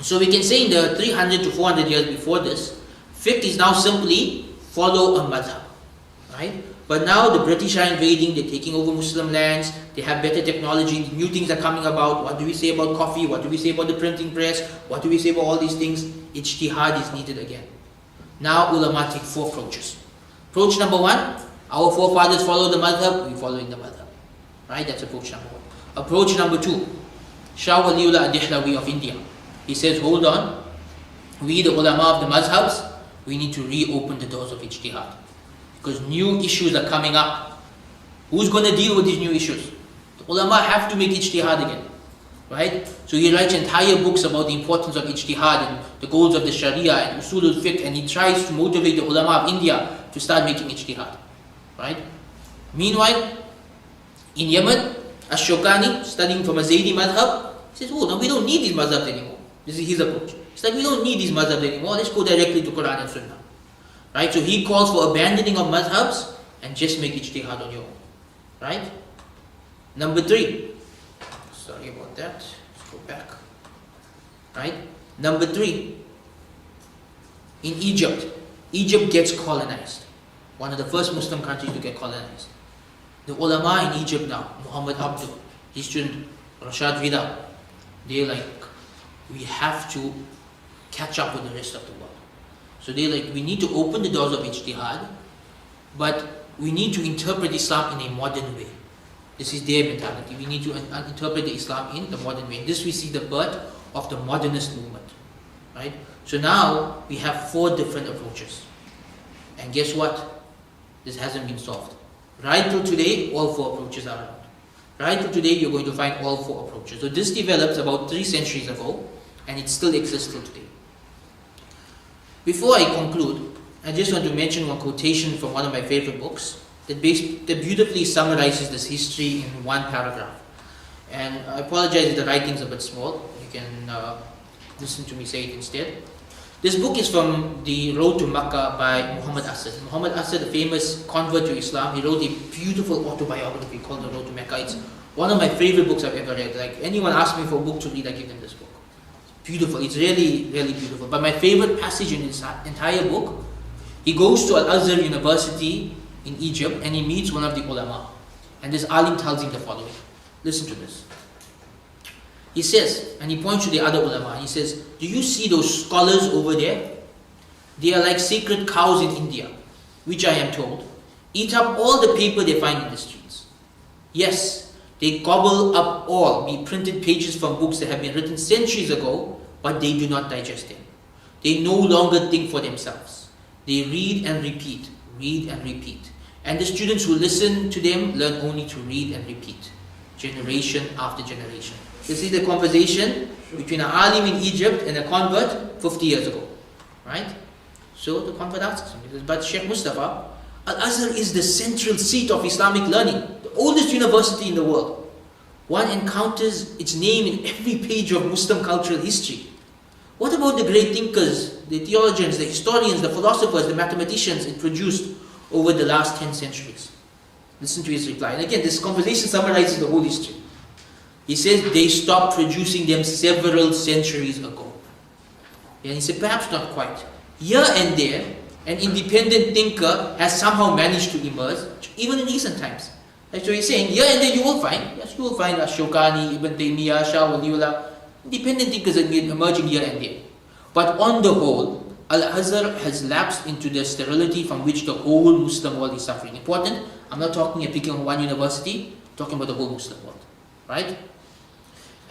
So we can say in the 300 to 400 years before this, fiqh is now simply follow a madhab. Right? But now the British are invading, they're taking over Muslim lands, they have better technology, new things are coming about. What do we say about coffee? What do we say about the printing press? What do we say about all these things? Ijtihad is needed again. Now ulama take 4 approaches. Approach number 1, our forefathers follow the madhab, we're following the madhab. Right, that's approach number 1. Approach number 2, Shah Waliullah Ad-Dihlawi of India. He says, hold on, we the ulama of the madhabs, we need to reopen the doors of ijtihad. Because new issues are coming up. Who's going to deal with these new issues? The ulama have to make ijtihad again. Right? So he writes entire books about the importance of ijtihad and the goals of the Sharia and Usul al-Fiqh, and he tries to motivate the ulama of India to start making ijtihad. Right? Meanwhile, in Yemen, Ash-Shawkani, studying from a Zaydi madhab, says, oh, no, we don't need these madhabs anymore. This is his approach. It's like, we don't need these madhabs anymore, let's go directly to Quran and Sunnah. Right? So he calls for abandoning of madhabs and just make ijtihad on your own. Right? Number 3. Sorry about that. Let's go back. Right? Number 3. In Egypt. Egypt gets colonized. One of the first Muslim countries to get colonized. The ulama in Egypt now, Muhammad Abdul, his student Rashad Vida, they're like, we have to catch up with the rest of the world. So they're like, we need to open the doors of ijtihad, but we need to interpret Islam in a modern way. This is their mentality. We need to interpret the Islam in the modern way. In this we see the birth of the modernist movement. Right? So now we have 4 different approaches. And guess what? This hasn't been solved. Right till today, all 4 approaches are around. Right till today, you're going to find all 4 approaches. So this developed about 3 centuries ago, and it still exists till today. Before I conclude, I just want to mention one quotation from one of my favorite books that beautifully summarizes this history in 1 paragraph. And I apologize if the writing's a bit small. You can listen to me say it instead. This book is from The Road to Makkah by Muhammad Asad. Muhammad Asad, a famous convert to Islam, he wrote a beautiful autobiography called The Road to Mecca. It's one of my favorite books I've ever read. Like, anyone asks me for a book to read, I give them this book. It's beautiful. It's really, really beautiful. But my favorite passage in this entire book, he goes to Al-Azhar University in Egypt and he meets one of the ulama. And this alim tells him the following. Listen to this. He says, and he points to the other ulama, and he says, do you see those scholars over there? They are like sacred cows in India, which I am told eat up all the paper they find in the streets. Yes, they gobble up all the printed pages from books that have been written centuries ago, but they do not digest them. They no longer think for themselves. They read and repeat, read and repeat. And the students who listen to them learn only to read and repeat, generation after generation. This is the conversation between an alim in Egypt and a convert 50 years ago. Right? So the convert asks him, but Sheikh Mustafa, Al-Azhar is the central seat of Islamic learning, the oldest university in the world. One encounters its name in every page of Muslim cultural history. What about the great thinkers, the theologians, the historians, the philosophers, the mathematicians it produced over the last 10 centuries? Listen to his reply. And again, this conversation summarizes the whole history. He says they stopped producing them several centuries ago. And he said, perhaps not quite. Here and there, an independent thinker has somehow managed to emerge, even in recent times. That's what he's saying. Here and there you will find, yes, you will find Ash-Shawkani, Ibn Taymiyyah, Shah Waliullah, independent thinkers are emerging here and there. But on the whole, Al-Azhar has lapsed into the sterility from which the whole Muslim world is suffering. Important, I'm not talking and picking on one university, I'm talking about the whole Muslim world. Right?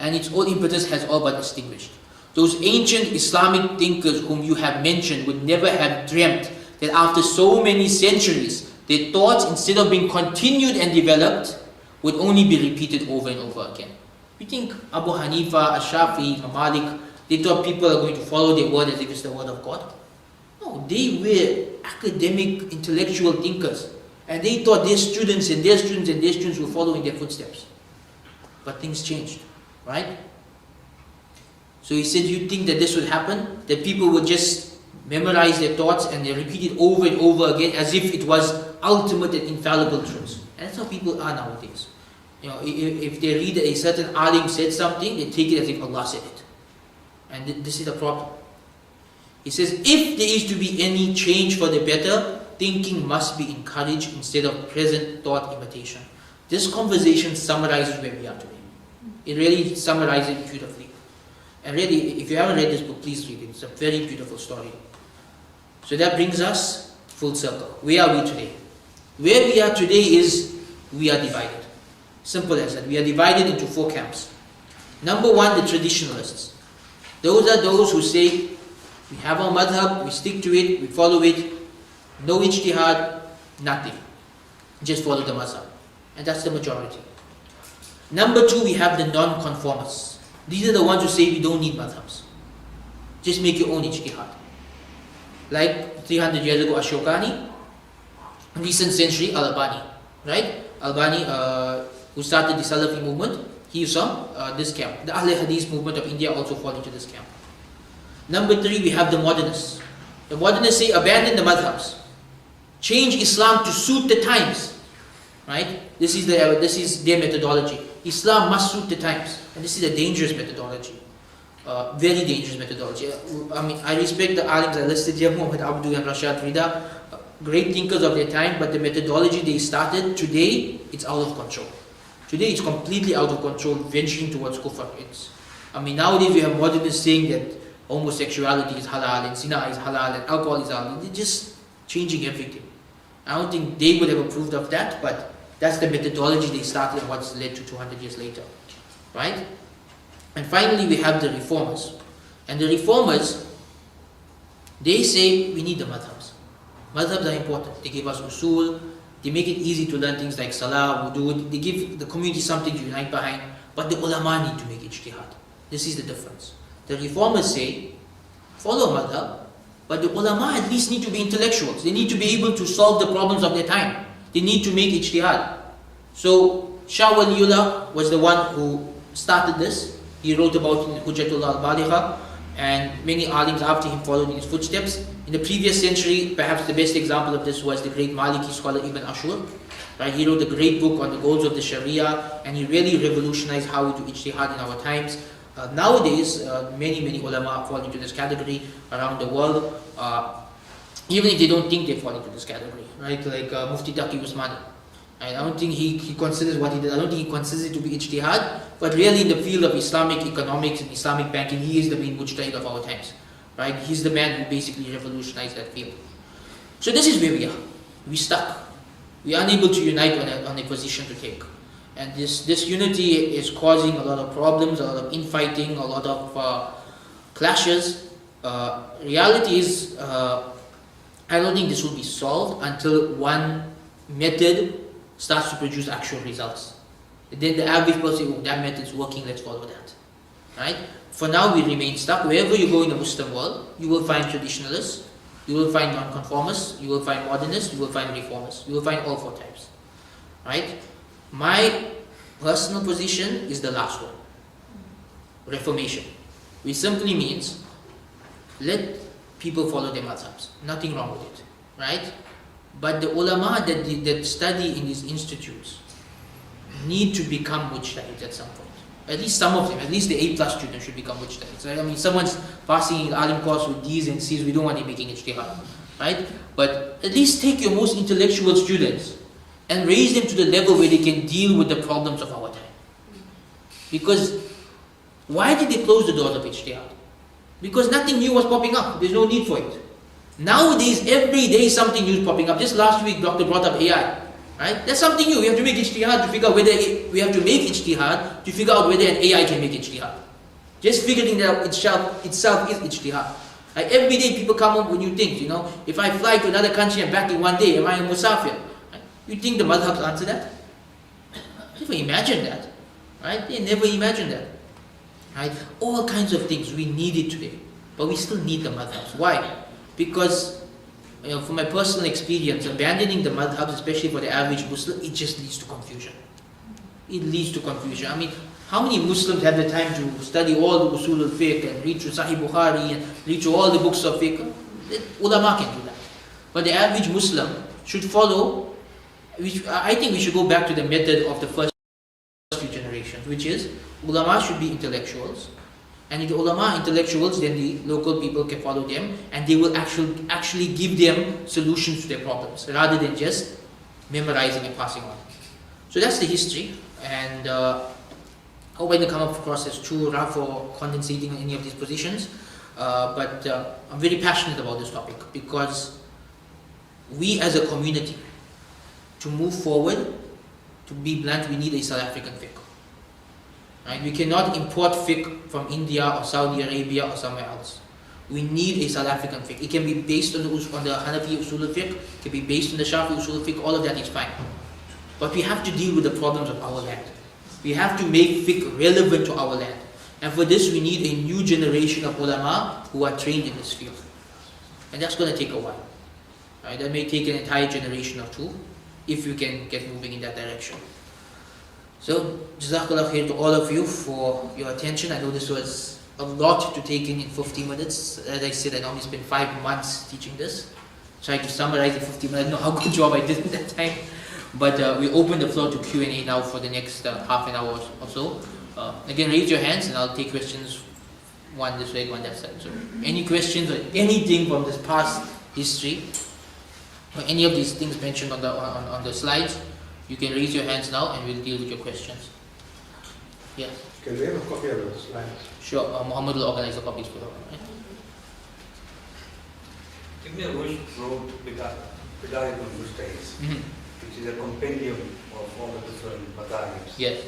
And its whole impetus has all but extinguished. Those ancient Islamic thinkers whom you have mentioned would never have dreamt that after so many centuries, their thoughts, instead of being continued and developed, would only be repeated over and over again. You think Abu Hanifa, Ash-Shafi'i, Malik, they thought people are going to follow their word as if it's the word of God? No, they were academic, intellectual thinkers. And they thought their students and their students and their students will follow in their footsteps. But things changed. Right? So he said, you think that this would happen? That people would just memorize their thoughts and they repeat it over and over again as if it was ultimate and infallible truths. And that's how people are nowadays. You know, if they read that a certain alim said something, they take it as if Allah said it. And this is the problem. He says, if there is to be any change for the better, thinking must be encouraged instead of present thought imitation. This conversation summarizes where we are today. It really summarizes it beautifully. And really, if you haven't read this book, please read it. It's a very beautiful story. So that brings us full circle. Where are we today? Where we are today is we are divided. Simple as that. We are divided into 4 camps. Number 1, the traditionalists. Those are those who say, we have our madhab, we stick to it, we follow it, no ijtihad, nothing. Just follow the madhab. And that's the majority. Number 2, we have the non-conformists. These are the ones who say we don't need madhabs. Just make your own ijtihad. Like 300 years ago, Ashokani, recent century, Al-Albani. Right? Albani, who started the Salafi movement, he is from this camp. The Ahl Hadith movement of India also fall into this camp. Number 3, we have the modernists. The modernists say abandon the madhabs. Change Islam to suit the times. Right? This is their methodology. Islam must suit the times. And this is a dangerous methodology. Very dangerous methodology. I mean, I respect the alims I listed here, Muhammad Abdu and Rashad Rida, great thinkers of their time, but the methodology they started, today, it's out of control. Today it's completely out of control, venturing towards kufr. I mean, nowadays we have modernists saying that homosexuality is halal, and zina is halal, and alcohol is halal. They're just changing everything. I don't think they would have approved of that, but that's the methodology they started and what's led to 200 years later. Right? And finally we have the reformers. And the reformers, they say we need the madhabs. Madhabs are important. They give us usul, they make it easy to learn things like salah, wudu, they give the community something to unite behind, but the ulama need to make ijtihad. This is the difference. The reformers say, follow madhab, but the ulama at least need to be intellectuals. They need to be able to solve the problems of their time. They need to make ijtihad. So Shah Waliullah was the one who started this. He wrote about it in Hujjatullah al-Baligha, and many alims after him followed in his footsteps. In the previous century, perhaps the best example of this was the great Maliki scholar Ibn Ashur. Right? He wrote a great book on the goals of the Sharia, and he really revolutionized how we do ijtihad in our times. Nowadays, many ulama fall into this category around the world, even if they don't think they fall into this category. Right? Like Mufti Taqi Usmani. I don't think he considers what he did. I don't think he considers it to be ijtihad, but really in the field of Islamic economics and Islamic banking, he is the main mujtahid of our times. Right? He's the man who basically revolutionized that field. So this is where we are. We're stuck. We are unable to unite on a position to take. And this unity is causing a lot of problems, a lot of infighting, a lot of clashes. Reality is, I don't think this will be solved until one method starts to produce actual results. Then the average person, oh, that method is working, let's follow that. Right? For now, we remain stuck. Wherever you go in the Muslim world, you will find traditionalists, you will find non-conformists, you will find modernists, you will find reformers. You will find all 4 types. Right? My personal position is the last one. Reformation. Which simply means, let people follow their madhabs. Nothing wrong with it. Right? But the ulama that study in these institutes need to become mujtahids at some point. At least some of them, at least the A+ students should become mujtahids. Right? I mean, someone's passing an alim course with D's and C's, we don't want him making ijtihad. Right? But at least take your most intellectual students and raise them to the level where they can deal with the problems of our time. Because why did they close the doors of ijtihad? Because nothing new was popping up. There's no need for it. Nowadays, every day something new is popping up. Just last week, Doctor brought up AI. Right? That's something new. We have to make ijtihad to figure out whether we have to make ijtihad to figure out whether an AI can make ijtihad. Just figuring that out itself is ijtihad. Like every day, people come up with new things. You know, if I fly to another country and back in one day, am I a musafir? Right? You think the madhabs answer that? Never imagine that. Right? They never imagine that. Right? All kinds of things we need it today, but we still need the madhabs. Why? Because, you know, from my personal experience, abandoning the madhabs, especially for the average Muslim, it just leads to confusion. It leads to confusion. I mean, how many Muslims have the time to study all the Usul al-Fiqh and read through Sahih Bukhari and read through all the books of fiqh? Ulama can do that. But the average Muslim should follow, I think we should go back to the method of the first few generations, which is, ulama should be intellectuals. And if the ulama are intellectuals, then the local people can follow them, and they will actually give them solutions to their problems, rather than just memorizing and passing on. So that's the history, and I hope I didn't come across as too rough or condensating on any of these positions, but I'm very passionate about this topic, because we as a community, to move forward, to be blunt, we need a South African fiqh. Right? We cannot import fiqh from India or Saudi Arabia or somewhere else. We need a South African fiqh. It can be based on the Hanafi Usul al-Fiqh, it can be based on the Shafi Usul al-Fiqh, all of that is fine. But we have to deal with the problems of our land. We have to make fiqh relevant to our land. And for this we need a new generation of ulama who are trained in this field. And that's going to take a while. Right? That may take an entire generation or two, if you can get moving in that direction. So, Jazakallah khair to all of you for your attention. I know this was a lot to take in 50 minutes. As I said, I normally spend 5 months teaching this. Trying to summarize the 50 minutes. I don't know how good job I did in that time. But we open the floor to Q&A now for the next half an hour or so. Again, raise your hands and I'll take questions, one this way, one that side. So, any questions or anything from this past history, or any of these things mentioned on the slides, you can raise your hands now and we'll deal with your questions. Yes? Can we have a copy of the slides? Sure, Muhammad will organize the copies for you. Right? Ibn Rushd wrote Bidayat al-Mujtahid, which is a compendium of all the different madhabs. Yes.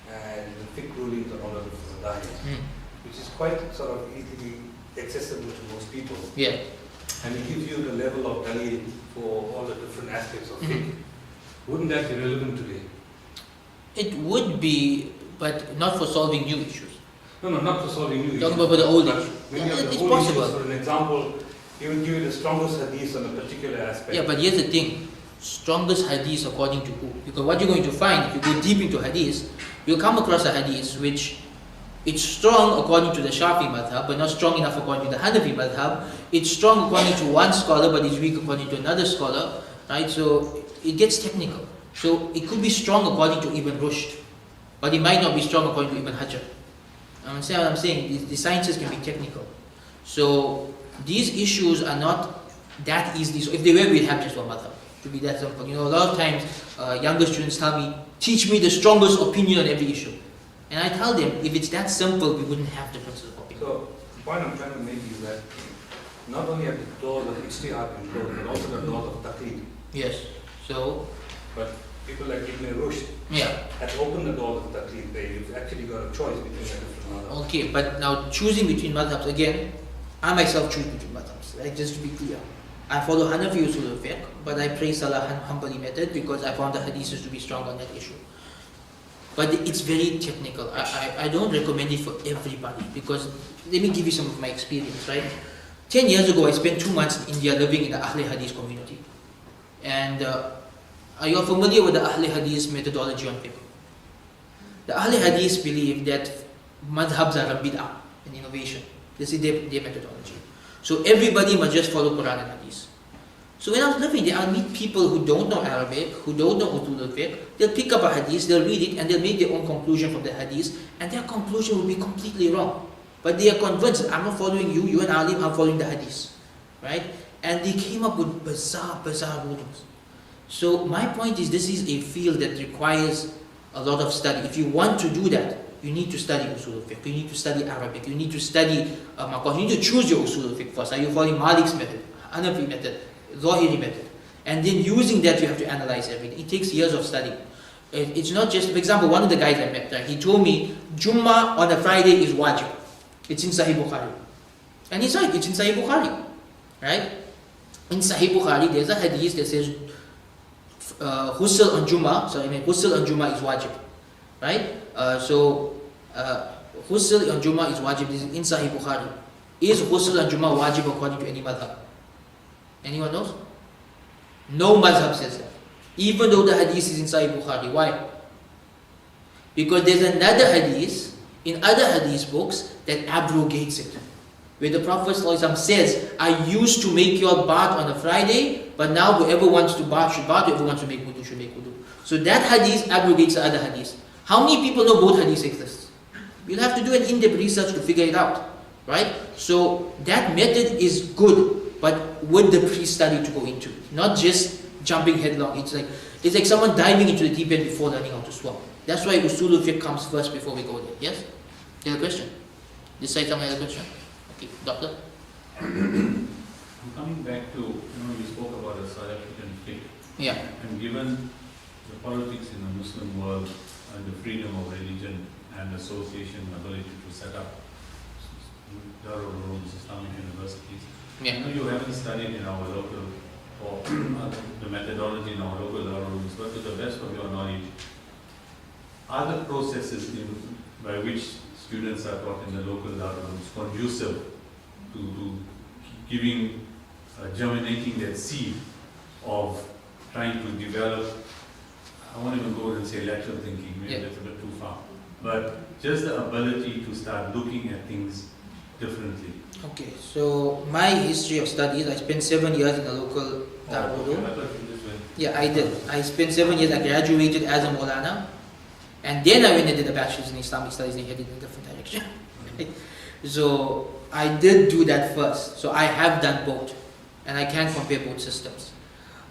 And the fiqh rulings on all the different madhabs, which is quite sort of easily accessible to most people. Yeah. And it gives you the level of dalil for all the different aspects of fiqh. Wouldn't that be relevant today? It would be, but not for solving new issues. No, not for solving new issues. Talking about the old But issues. many Yeah, of the it's old possible. issues, for an example, he will give you the strongest hadith on a particular aspect. Yeah, but here's the thing. Strongest hadith according to who? Because what you're going to find, if you go deep into hadith, you'll come across a hadith which it's strong according to the Shafi madhab, but not strong enough according to the Hanafi madhab. It's strong according to one scholar, but it's weak according to another scholar. Right? So it gets technical. So it could be strong according to Ibn Rushd, but it might not be strong according to Ibn Hajar. Understand what I'm saying? The sciences can be technical. So these issues are not that easily. So if they were, we'd have just one madhab. To be that simple. You know, a lot of times younger students tell me, teach me the strongest opinion on every issue. And I tell them, if it's that simple, we wouldn't have differences of opinion. So the point I'm trying to make is that not only have the doors of ijtihad been closed, but also the doors of taqlid. Yes. So, but people like Ibn Rushd have opened the doors of taqlid. They've actually got a choice between the different madhabs. Okay, but now choosing between madhabs, again, I myself choose between madhabs, right? Just to be clear. I follow Hanafi Usul al-Fiqh, but I praise Salah Hanbali method because I found the hadiths to be strong on that issue. But it's very technical. I don't recommend it for everybody because, let me give you some of my experience, right? 10 years ago, I spent 2 months in India living in the Ahl Hadith community. And are you familiar with the Ahl Hadith methodology on fiqh? The Ahl Hadith believe that madhabs are a bid'ah, an innovation. This is their methodology. So everybody must just follow Quran and Hadith. So when I was living there, I'll meet people who don't know Arabic, who don't know Usul al-Fiqh. They'll pick up a hadith, they'll read it, and they'll make their own conclusion from the hadith, and their conclusion will be completely wrong. But they are convinced, I'm not following you, you're an alim, I'm following the hadith. Right? And they came up with bizarre rulings. So my point is, this is a field that requires a lot of study. If you want to do that, you need to study Usul al-Fiqh, you need to study Arabic, you need to study Maqas, you need to choose your Usul al-Fiqh first. Are you following Malik's method, Hanafi method, Zahiri method? And then using that, you have to analyze everything. It takes years of study. It's not just, for example, one of the guys I met, he told me, Jummah on a Friday is wajib. It's in Sahih Bukhari. And he's right, it's in Sahih Bukhari. Right? In Sahih Bukhari, there's a hadith that says, Ghusl on Jummah is wajib. Right? Ghusl on Jummah is wajib. This is in Sahih Bukhari. Is Ghusl on Jummah wajib according to any madhab? Anyone knows? No madhab says that. Even though the hadith is in Sahih Bukhari. Why? Because there's another hadith in other hadith books that abrogates it. Where the Prophet ﷺ says, I used to make your bath on a Friday, but now whoever wants to bath should bath, whoever wants to make wudu should make wudu. So that hadith abrogates the other hadith. How many people know both hadiths exist? You'll have to do an in-depth research to figure it out, right? So that method is good, but with the pre-study to go into, not just jumping headlong. It's like someone diving into the deep end before learning how to swim. That's why Usul al-Fiqh comes first before we go there. Yes? You have a question? This side someone has a question? Okay, doctor? I'm coming back to, you spoke about a South African fiqh. Yeah. And given the politics in the Muslim world and the freedom of religion and association, ability to set up Darul Ulooms, Islamic universities, Yeah. I know you haven't studied in our local, or the methodology in our local Darul Ulooms, but to the best of your knowledge, are the processes by which students are taught in the local Darul Ulooms conducive to giving, germinating that seed of trying to develop, I won't even go and say lateral thinking, maybe that's a bit too far, but just the ability to start looking at things differently. Okay, so my history of studies, I spent 7 years in a local Darul Uloom. I thought you just went. Yeah, I did. I spent 7 years, I graduated as a Maulana, and then I went and did a bachelor's in Islamic studies and headed in a different direction. So I did do that first. So I have done both, and I can compare both systems.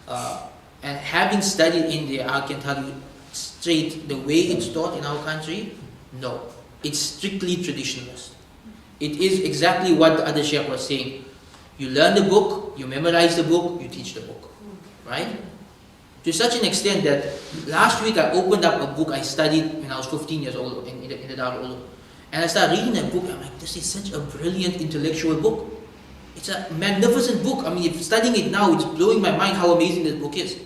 And having studied India, I can tell you straight, the way it's taught in our country, no. It's strictly traditionalist. It is exactly what the other Sheikh was saying. You learn the book, you memorize the book, you teach the book. Right? To such an extent that last week I opened up a book I studied when I was 15 years old in the Darul Uloom. And I started reading that book, I'm like, this is such a brilliant intellectual book. It's a magnificent book. I mean, if studying it now, it's blowing my mind how amazing this book is.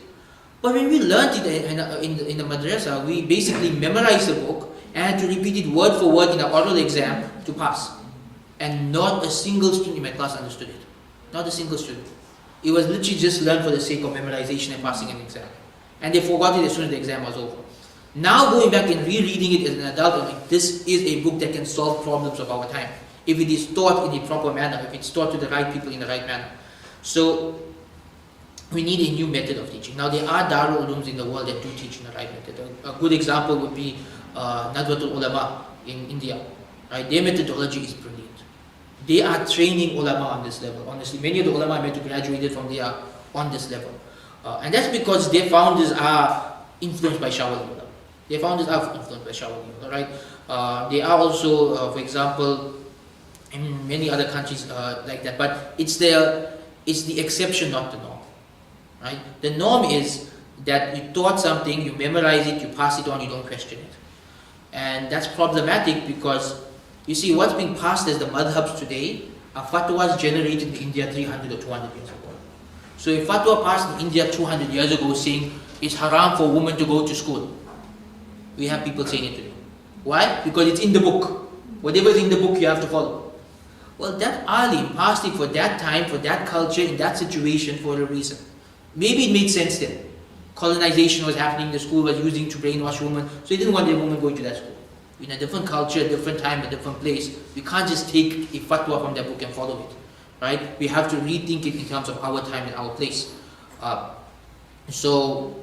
But when we learned it in the madrasa, we basically memorized the book and had to repeat it word for word in an oral exam to pass. And not a single student in my class understood it. Not a single student. It was literally just learned for the sake of memorization and passing an exam. And they forgot it as soon as the exam was over. Now going back and rereading it as an adult, I'm like, this is a book that can solve problems of our time. If it is taught in a proper manner, if it's taught to the right people in the right manner. So, we need a new method of teaching. Now there are Darul Ulooms in the world that do teach in the right method. A good example would be Nadwatul Ulama in India. Right? Their methodology is brilliant. They are training ulama on this level. Honestly, many of the ulama I met who graduated from there on this level. And that's because their founders are influenced by Shawwal ulama. Their founders are influenced by Shawwal ulama, right? They are also, for example, in many other countries like that. But it's the exception, not the norm. Right? The norm is that you taught something, you memorize it, you pass it on, you don't question it. And that's problematic because, you see, what's being passed as the madhabs today are fatwas generated in India 300 or 200 years ago. So a fatwa passed in India 200 years ago saying it's haram for a woman to go to school. We have people saying it today. Why? Because it's in the book. Whatever is in the book, you have to follow. Well, that alim passed it for that time, for that culture, in that situation, for a reason. Maybe it made sense then. Colonization was happening, the school was using to brainwash women, so he didn't want a woman going to that school. In a different culture, a different time, a different place, we can't just take a fatwa from that book and follow it. Right? We have to rethink it in terms of our time and our place. So,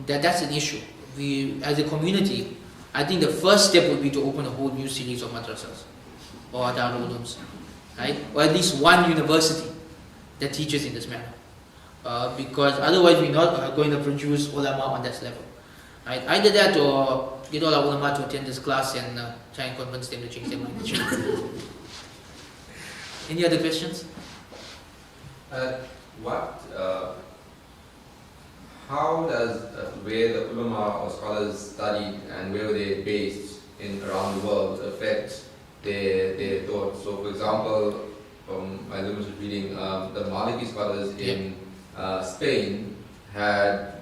that's an issue. We, as a community, I think the first step would be to open a whole new series of madrasas or Darul Ulooms, right? Or at least one university that teaches in this manner. Because otherwise we're not going to produce ulama on that level. Right? Either that or get all our ulama to attend this class and try and convince them to change their mind. Any other questions? How does where the ulama or scholars studied and where they're based in around the world affect their thoughts? So, for example, from my limited reading, the Maliki scholars in Spain had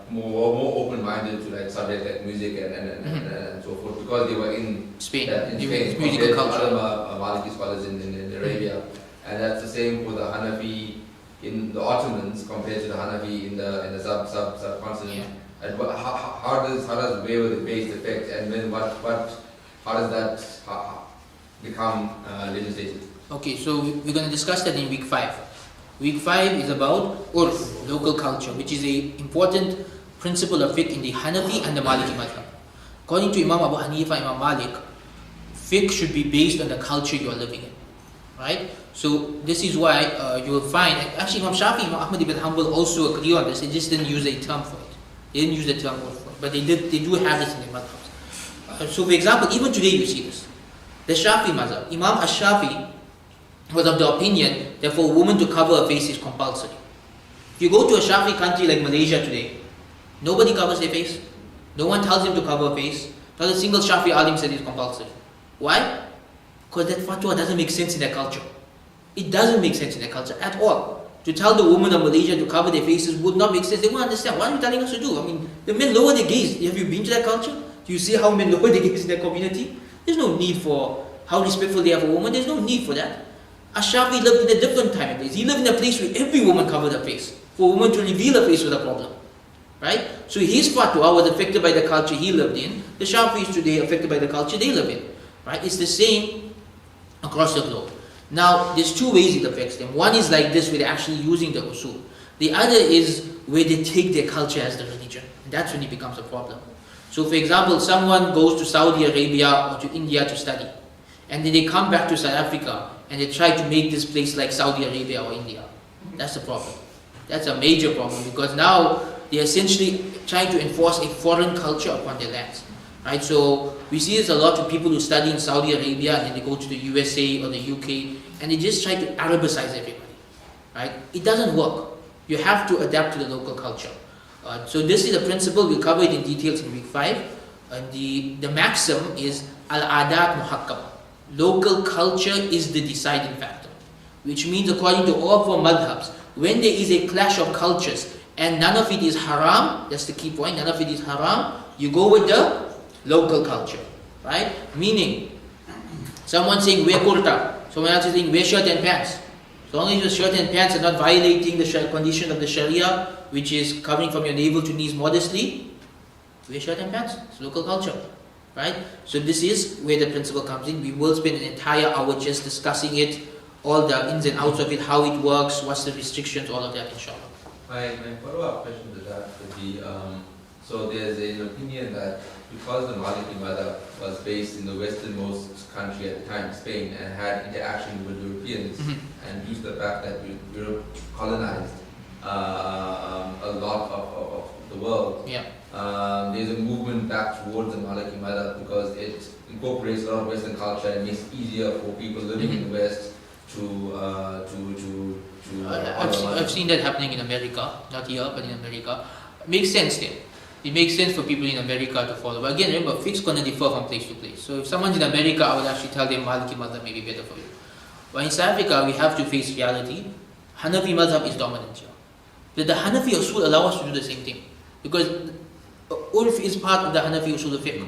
more open-minded to like subjects like music and so forth because they were in Spain, Spain musical culture. Other Maliki scholars in Arabia, and that's the same for the Hanafi in the Ottomans compared to the Hanafi in the subcontinent. Yeah. And how does where the base affect, and then how does that become legislated? Okay, so we're going to discuss that in week 5. Week 5 is about urf, local culture, which is an important principle of fiqh in the Hanafi and the Maliki madhab. According to Imam Abu Hanifa, Imam Malik, Fiqh should be based on the culture you are living in, right? So this is why you will find, actually Imam Shafi, Imam Ahmad ibn Hanbal also agree on this. They just didn't use a term for it. They didn't use the term for it, but they do have this in their madhabs. So for example, even today you see this. The Shafi madhab, Imam Ash-Shafi was of the opinion that for a woman to cover her face is compulsory. If you go to a Shafi country like Malaysia today, nobody covers their face. No one tells him to cover her face. Not a single Shafi alim said it's compulsory. Why? Because that fatwa doesn't make sense in their culture. It doesn't make sense in their culture at all. To tell the women of Malaysia to cover their faces would not make sense. They won't understand. What are you telling us to do? I mean, the men lower their gaze. Have you been to that culture? Do you see how men lower their gaze in their community? There's no need for how respectful they are for women. There's no need for that. Ash-Shafi lived in a different time and place. He lived in a place where every woman covered her face. For a woman to reveal her face was a problem. Right? So his fatwa was affected by the culture he lived in. The Shafis today affected by the culture they live in. Right? It's the same across the globe. Now, there's two ways it affects them. One is like this, where they're actually using the usul. The other is where they take their culture as the religion. And that's when it becomes a problem. So for example, someone goes to Saudi Arabia or to India to study. And then they come back to South Africa and they try to make this place like Saudi Arabia or India. That's a problem. That's a major problem, because now they're essentially trying to enforce a foreign culture upon their lands. Right? So we see this a lot with people who study in Saudi Arabia and then they go to the USA or the UK and they just try to Arabicize everybody. Right? It doesn't work. You have to adapt to the local culture. So this is a principle, we'll cover it in details in week 5. The maxim is al-adat muhakkam. Local culture is the deciding factor. Which means, according to all four madhabs, when there is a clash of cultures and none of it is haram, that's the key point, none of it is haram, you go with the local culture. Right? Meaning, someone saying wear kurta, someone else is saying wear shirt and pants. So long as your shirt and pants are not violating the condition of the Sharia, which is covering from your navel to knees modestly, wear shirt and pants. It's local culture. Right? So this is where the principle comes in. We will spend an entire hour just discussing it, all the ins and outs of it, how it works, what's the restrictions, all of that, inshallah. My follow-up question to that would be, so there's an opinion that because the Maliki madhab was based in the westernmost country at the time, Spain, and had interaction with Europeans, and used the fact that Europe colonized a lot of the world, Yeah. there's a movement back towards the Maliki madhab because it incorporates a lot of Western culture and makes it easier for people living in the West I've seen that happening in America, not here, but in America. It makes sense there. It makes sense for people in America to follow. But again, remember, fiqh is going to differ from place to place. So if someone's in America, I would actually tell them Maliki madhab may be better for you. But in South Africa, we have to face reality. Hanafi madhab is dominant here. But the Hanafi usul allow us to do the same thing. Because urf is part of the Hanafi usul of fiqh.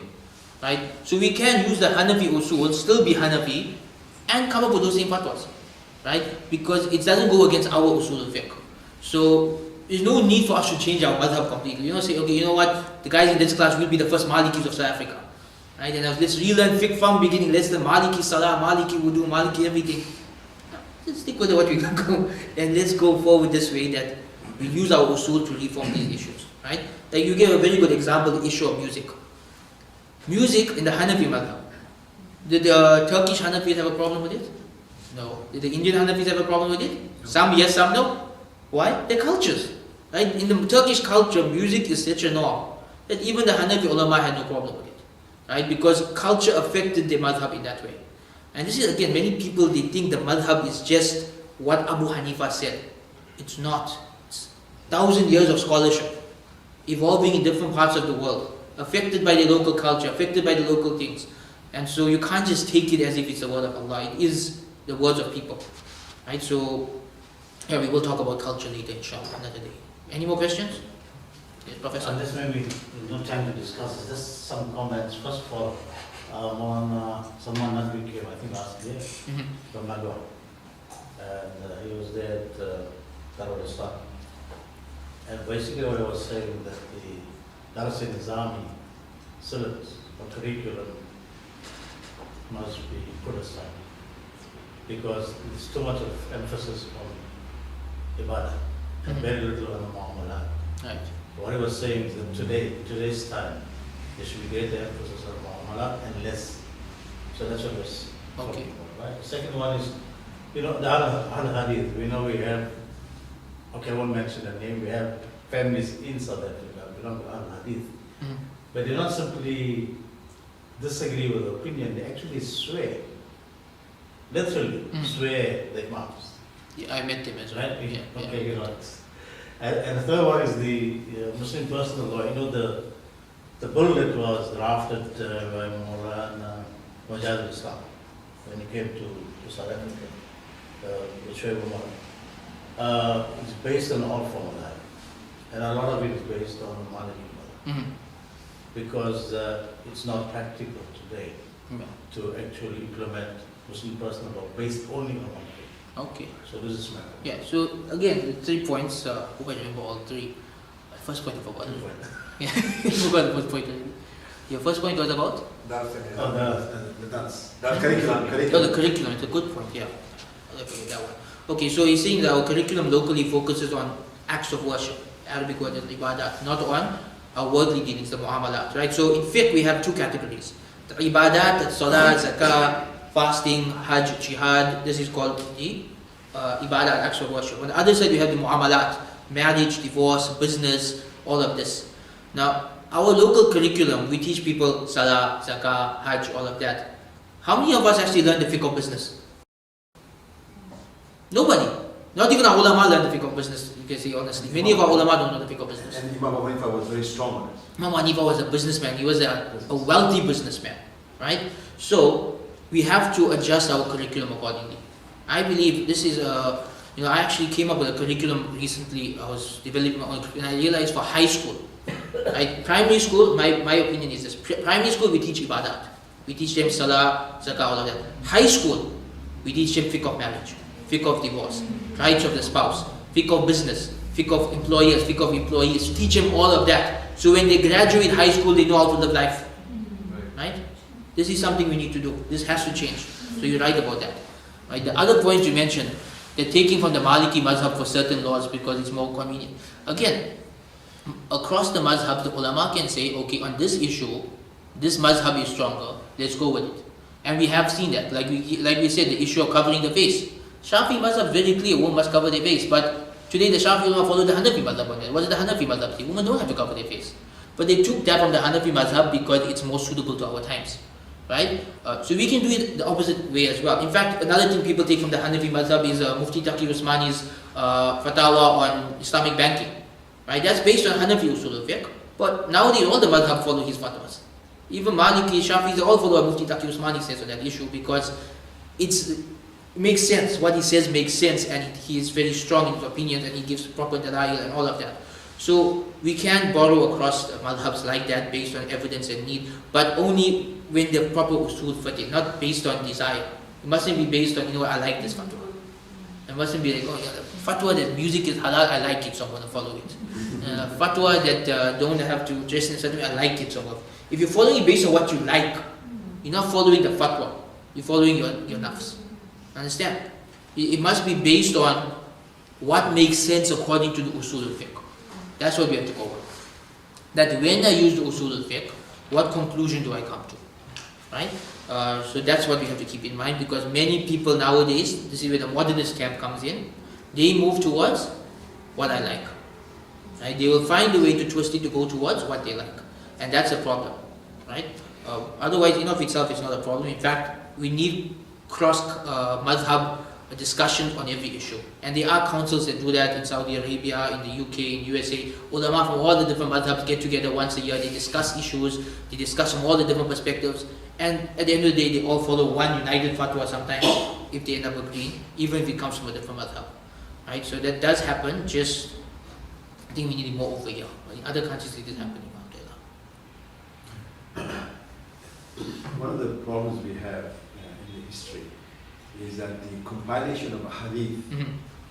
Right? So we can use the Hanafi usul, still be Hanafi, and come up with those same fatwas. Right? Because it doesn't go against our usul of fiqh. So there's no need for us to change our madhab completely. You know, say, okay, you know what, the guys in this class will be the first Malikis of South Africa. Right? And let's relearn fiqh from beginning. Let's learn Maliki salah, Maliki wudu, Maliki everything. Let's stick with what we can go, and let's go forward this way, that we use our usul to reform these issues. Right? Like you gave a very good example, the issue of music. Music in the Hanafi madhab. Did the Turkish Hanafis have a problem with it? No. Did the Indian Hanafis have a problem with it? Some yes, some no. Why? Their cultures. Right? In the Turkish culture, music is such a norm that even the Hanafi ulama had no problem with it. Right? Because culture affected their madhab in that way. And this is again, many people, they think the madhab is just what Abu Hanifa said. It's not. It's 1,000 years of scholarship, evolving in different parts of the world, affected by the local culture, affected by the local things. And so you can't just take it as if it's the word of Allah. It is the words of people. Right? So yeah, we will talk about culture later, inshallah, another day. Any more questions? Yes, Professor. This may be no time to discuss. Just some comments. First of all, on someone that we came, I think last year, from Nagwa. And he was there at Darul-Islam. And basically what I was saying, that the Darul Nizami syllabus or curriculum must be put aside, because there's too much of emphasis on ibadah and very little on muamalat. Right. What I was saying is that today's time, there should be greater emphasis on muamalat and less So that's what was Okay. talking about, right? The second one is, the al-Hadith. We know we have, okay, I won't mention the name, we have families in South Africa belong to al-Hadith. Mhm. But they not simply disagree with the opinion, they actually swear, literally swear the imams. Yeah, I met them as well. Right? Yeah, yeah. Okay, and the third one is the Muslim personal law. The bull that was drafted by Maulana Madh'habs of Islam when he came to South Africa, the Shaykh Umar, it's based on all form of that. And a lot of it is based on Maliki madhab, because it's not practical today to actually implement Muslim personal law based only on one thing. Okay. So this is my Yeah, so again, the 3 points, hope I remember all 3. First point I forgot. Yeah, I forgot the first point. Your first point was about? That's it. That's That's curriculum. Oh, the curriculum, it's a good point, yeah. I'll forget that one. Okay, so he's saying that our curriculum locally focuses on acts of worship, Arabic word is ibadat, not on our worldly dealings, the muamalat, right? So in fiqh we have 2 categories. The ibadat, the salah, zakah, fasting, hajj, jihad, this is called the ibadat, acts of worship. On the other side we have the muamalat, marriage, divorce, business, all of this. Now, our local curriculum, we teach people salah, zakah, hajj, all of that. How many of us actually learn the fiqh of business? Nobody. Not even our ulama learn the fiqh of business, you can say honestly. Many of our ulama don't know the fiqh of business. And Imam Abu Hanifa was very strong on it. Imam Hanifa was a businessman, he was a wealthy businessman, right? So, we have to adjust our curriculum accordingly. I believe this is I actually came up with a curriculum recently, I was developing my own, and I realized for high school, right? Primary school, my opinion is this, primary school we teach ibadat, we teach them salah, zakah, all of that. High school, we teach them fiqh of marriage, fiqh of divorce, rights of the spouse, fiqh of business, fiqh of employers, fiqh of employees, teach them all of that. So when they graduate high school, they know how to live life, right? This is something we need to do, this has to change. So you're right about that. Right? The other points you mentioned, they're taking from the Maliki madhab for certain laws because it's more convenient. Again, across the madhab, the ulama can say, okay, on this issue, this madhab is stronger, let's go with it. And we have seen that, like we said, the issue of covering the face. Shafi madhab is very clear, women must cover their face, but today the Shafi ulama follow the Hanafi madhab on that. What does the Hanafi madhab say? Women don't have to cover their face. But they took that from the Hanafi madhab because it's more suitable to our times. Right? So we can do it the opposite way as well. In fact, another thing people take from the Hanafi madhab is Mufti Taqi Usmani's fatwa on Islamic banking. Right? That's based on Hanafi Usul al-Fiqh. But nowadays all the madhab follow his fatwas. Even Maliki, Shafi'is, they all follow what Mufti Taqi Usmani says on that issue because it makes sense. What he says makes sense and he is very strong in his opinions and he gives proper dalail and all of that. So we can borrow across madhabs like that based on evidence and need, but only when the proper usul fit in, not based on desire. It mustn't be based on, I like this fatwa. It mustn't be like, fatwa that music is halal, I like it, so I'm going to follow it. Fatwa that don't have to dress in a certain way, I like it, so I'm going to. If you're following it based on what you like, you're not following the fatwa, you're following your nafs. Understand? It must be based on what makes sense according to the usul al-fiqh. That's what we have to go with. That when I use the usul al-fiqh, what conclusion do I come to? Right? So that's what we have to keep in mind because many people nowadays, this is where the modernist camp comes in, they move towards what I like. Right? They will find a way to twist it to go towards what they like. And that's a problem. Right? Otherwise, in of itself, it's not a problem. In fact, we need cross madhab discussion on every issue. And there are councils that do that in Saudi Arabia, in the UK, in USA. Ulama from all the different madhabs get together once a year, they discuss issues, they discuss from all the different perspectives, and at the end of the day, they all follow one united fatwa sometimes, if they end up agreeing, even if it comes from a different madhab. Right? So that does happen, just, I think we need it more over here. In other countries, it is happening. One of the problems we have in the history is that the compilation of a hadith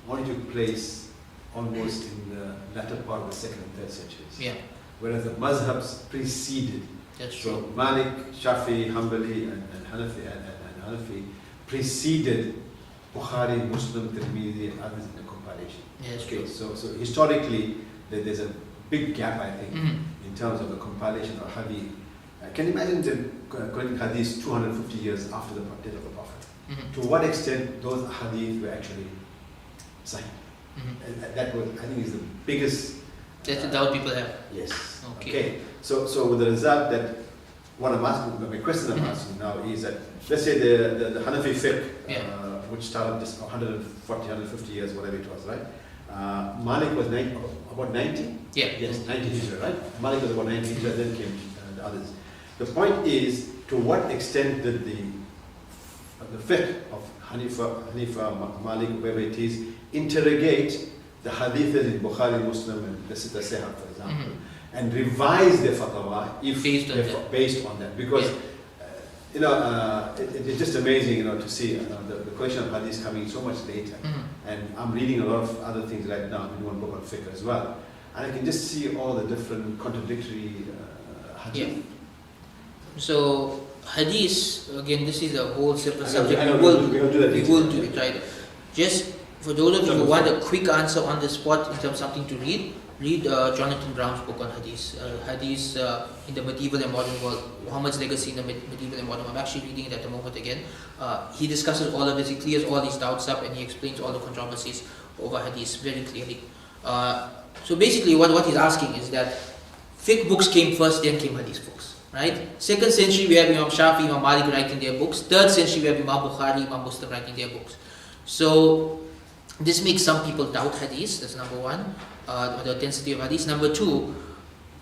only took place almost in the latter part of the 2nd and 3rd centuries. Yeah. Whereas the madhabs preceded. That's true. So Malik, Shafi, Hanbali and Hanafi preceded Bukhari, Muslim, Tirmidhi and others in the compilation. Yeah, that's Okay, true. so historically there's a big gap I think in terms of the compilation of hadith Can you imagine them quoting hadith 250 years after the death of the Prophet? Mhm. To what extent those hadith were actually sahih? Mhm. And that was, I think, is the biggest. That's the doubt people have. Yes. Okay. So with the result that what I'm asking, my question I'm asking now is that let's say the Hanafi fiqh, Yeah. which started just 140, 150 years, whatever it was, right? Malik was about 90. Yeah. Yes, 90 Hijra, right? Malik was about 90 Hijra, then came the others. The point is, to what extent did the fiqh of Hanifa, Malik, whoever it is, interrogate the hadiths in Bukhari, Muslim, and the Sitta Sahih, for example, and revise their fatwa if based on that? Because it's just amazing, to see the question of hadith coming so much later. And I'm reading a lot of other things right now in one book on fiqh as well, and I can just see all the different contradictory hadith. Yeah. So hadith, again, this is a whole separate subject. I know, We will do that. we will do it, right? Just for those of you who want a quick answer on the spot in terms of something to read Jonathan Brown's book on hadith. Hadith in the medieval and modern world, Muhammad's legacy in the medieval and modern world. I'm actually reading it at the moment again. He discusses all of this, he clears all these doubts up, and he explains all the controversies over hadith very clearly. So basically what he's asking is that fiqh books came first, then came hadith books. Right? 2nd century we have Imam Shafi, Imam Malik writing their books. 3rd century we have Imam Bukhari, Imam Muslim writing their books. So this makes some people doubt hadith, that's number one, the authenticity of hadith. Number two,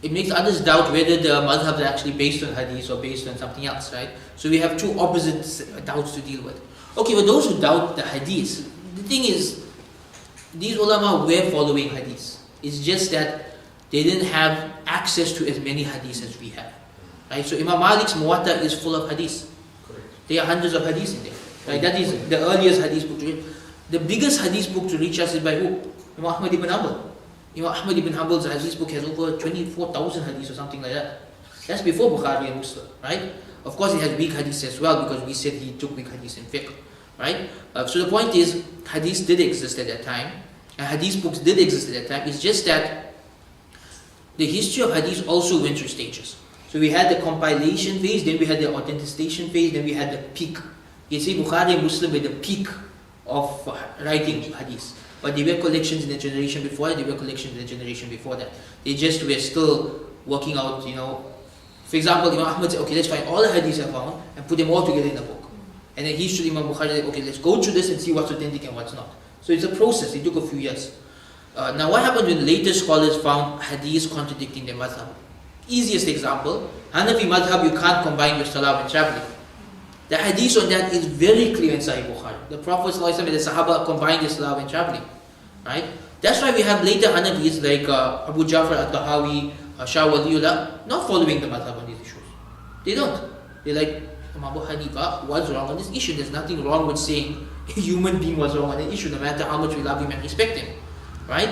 it makes others doubt whether the madhabs are actually based on hadith or based on something else, right? So we have two opposite doubts to deal with. Okay, for those who doubt the hadith, the thing is, these ulama were following hadith. It's just that they didn't have access to as many hadiths as we have. Right? So Imam Malik's Muwatta is full of hadiths. There are hundreds of hadiths in there. Right? That is the earliest hadith book to read. The biggest hadith book to reach us is by who? Imam Ahmad ibn Hanbal. Imam Ahmad ibn Hanbal's hadith book has over 24,000 hadiths or something like that. That's before Bukhari and Muslim, right? Of course, it has weak hadiths as well because we said he took weak hadiths in fiqh, right? So the point is, hadiths did exist at that time, and hadith books did exist at that time. It's just that the history of hadith also went through stages. So we had the compilation phase, then we had the authentication phase, then we had the peak. You see, Bukhari and Muslim were the peak of writing hadith. But there were collections in the generation before that, there were collections in the generation before that. They just were still working out, For example, Imam Ahmad said, okay, let's find all the hadiths I found and put them all together in a book. And then he should Imam Bukhari said, okay, let's go through this and see what's authentic and what's not. So it's a process, it took a few years. Now what happened when later scholars found hadiths contradicting their madhab? Easiest example, Hanafi madhab, you can't combine your salah when traveling. The hadith on that is very clear in Sahih Bukhari. The Prophet ﷺ and the Sahaba combined the salah when traveling. Right? That's why we have later Hanafis like Abu Ja'far al-Tahawi, Shah Waliullah, not following the madhab on these issues. They don't. They're like, Imam Abu Hanifa was wrong on this issue. There's nothing wrong with saying a human being was wrong on an issue, no matter how much we love him and respect him. Right?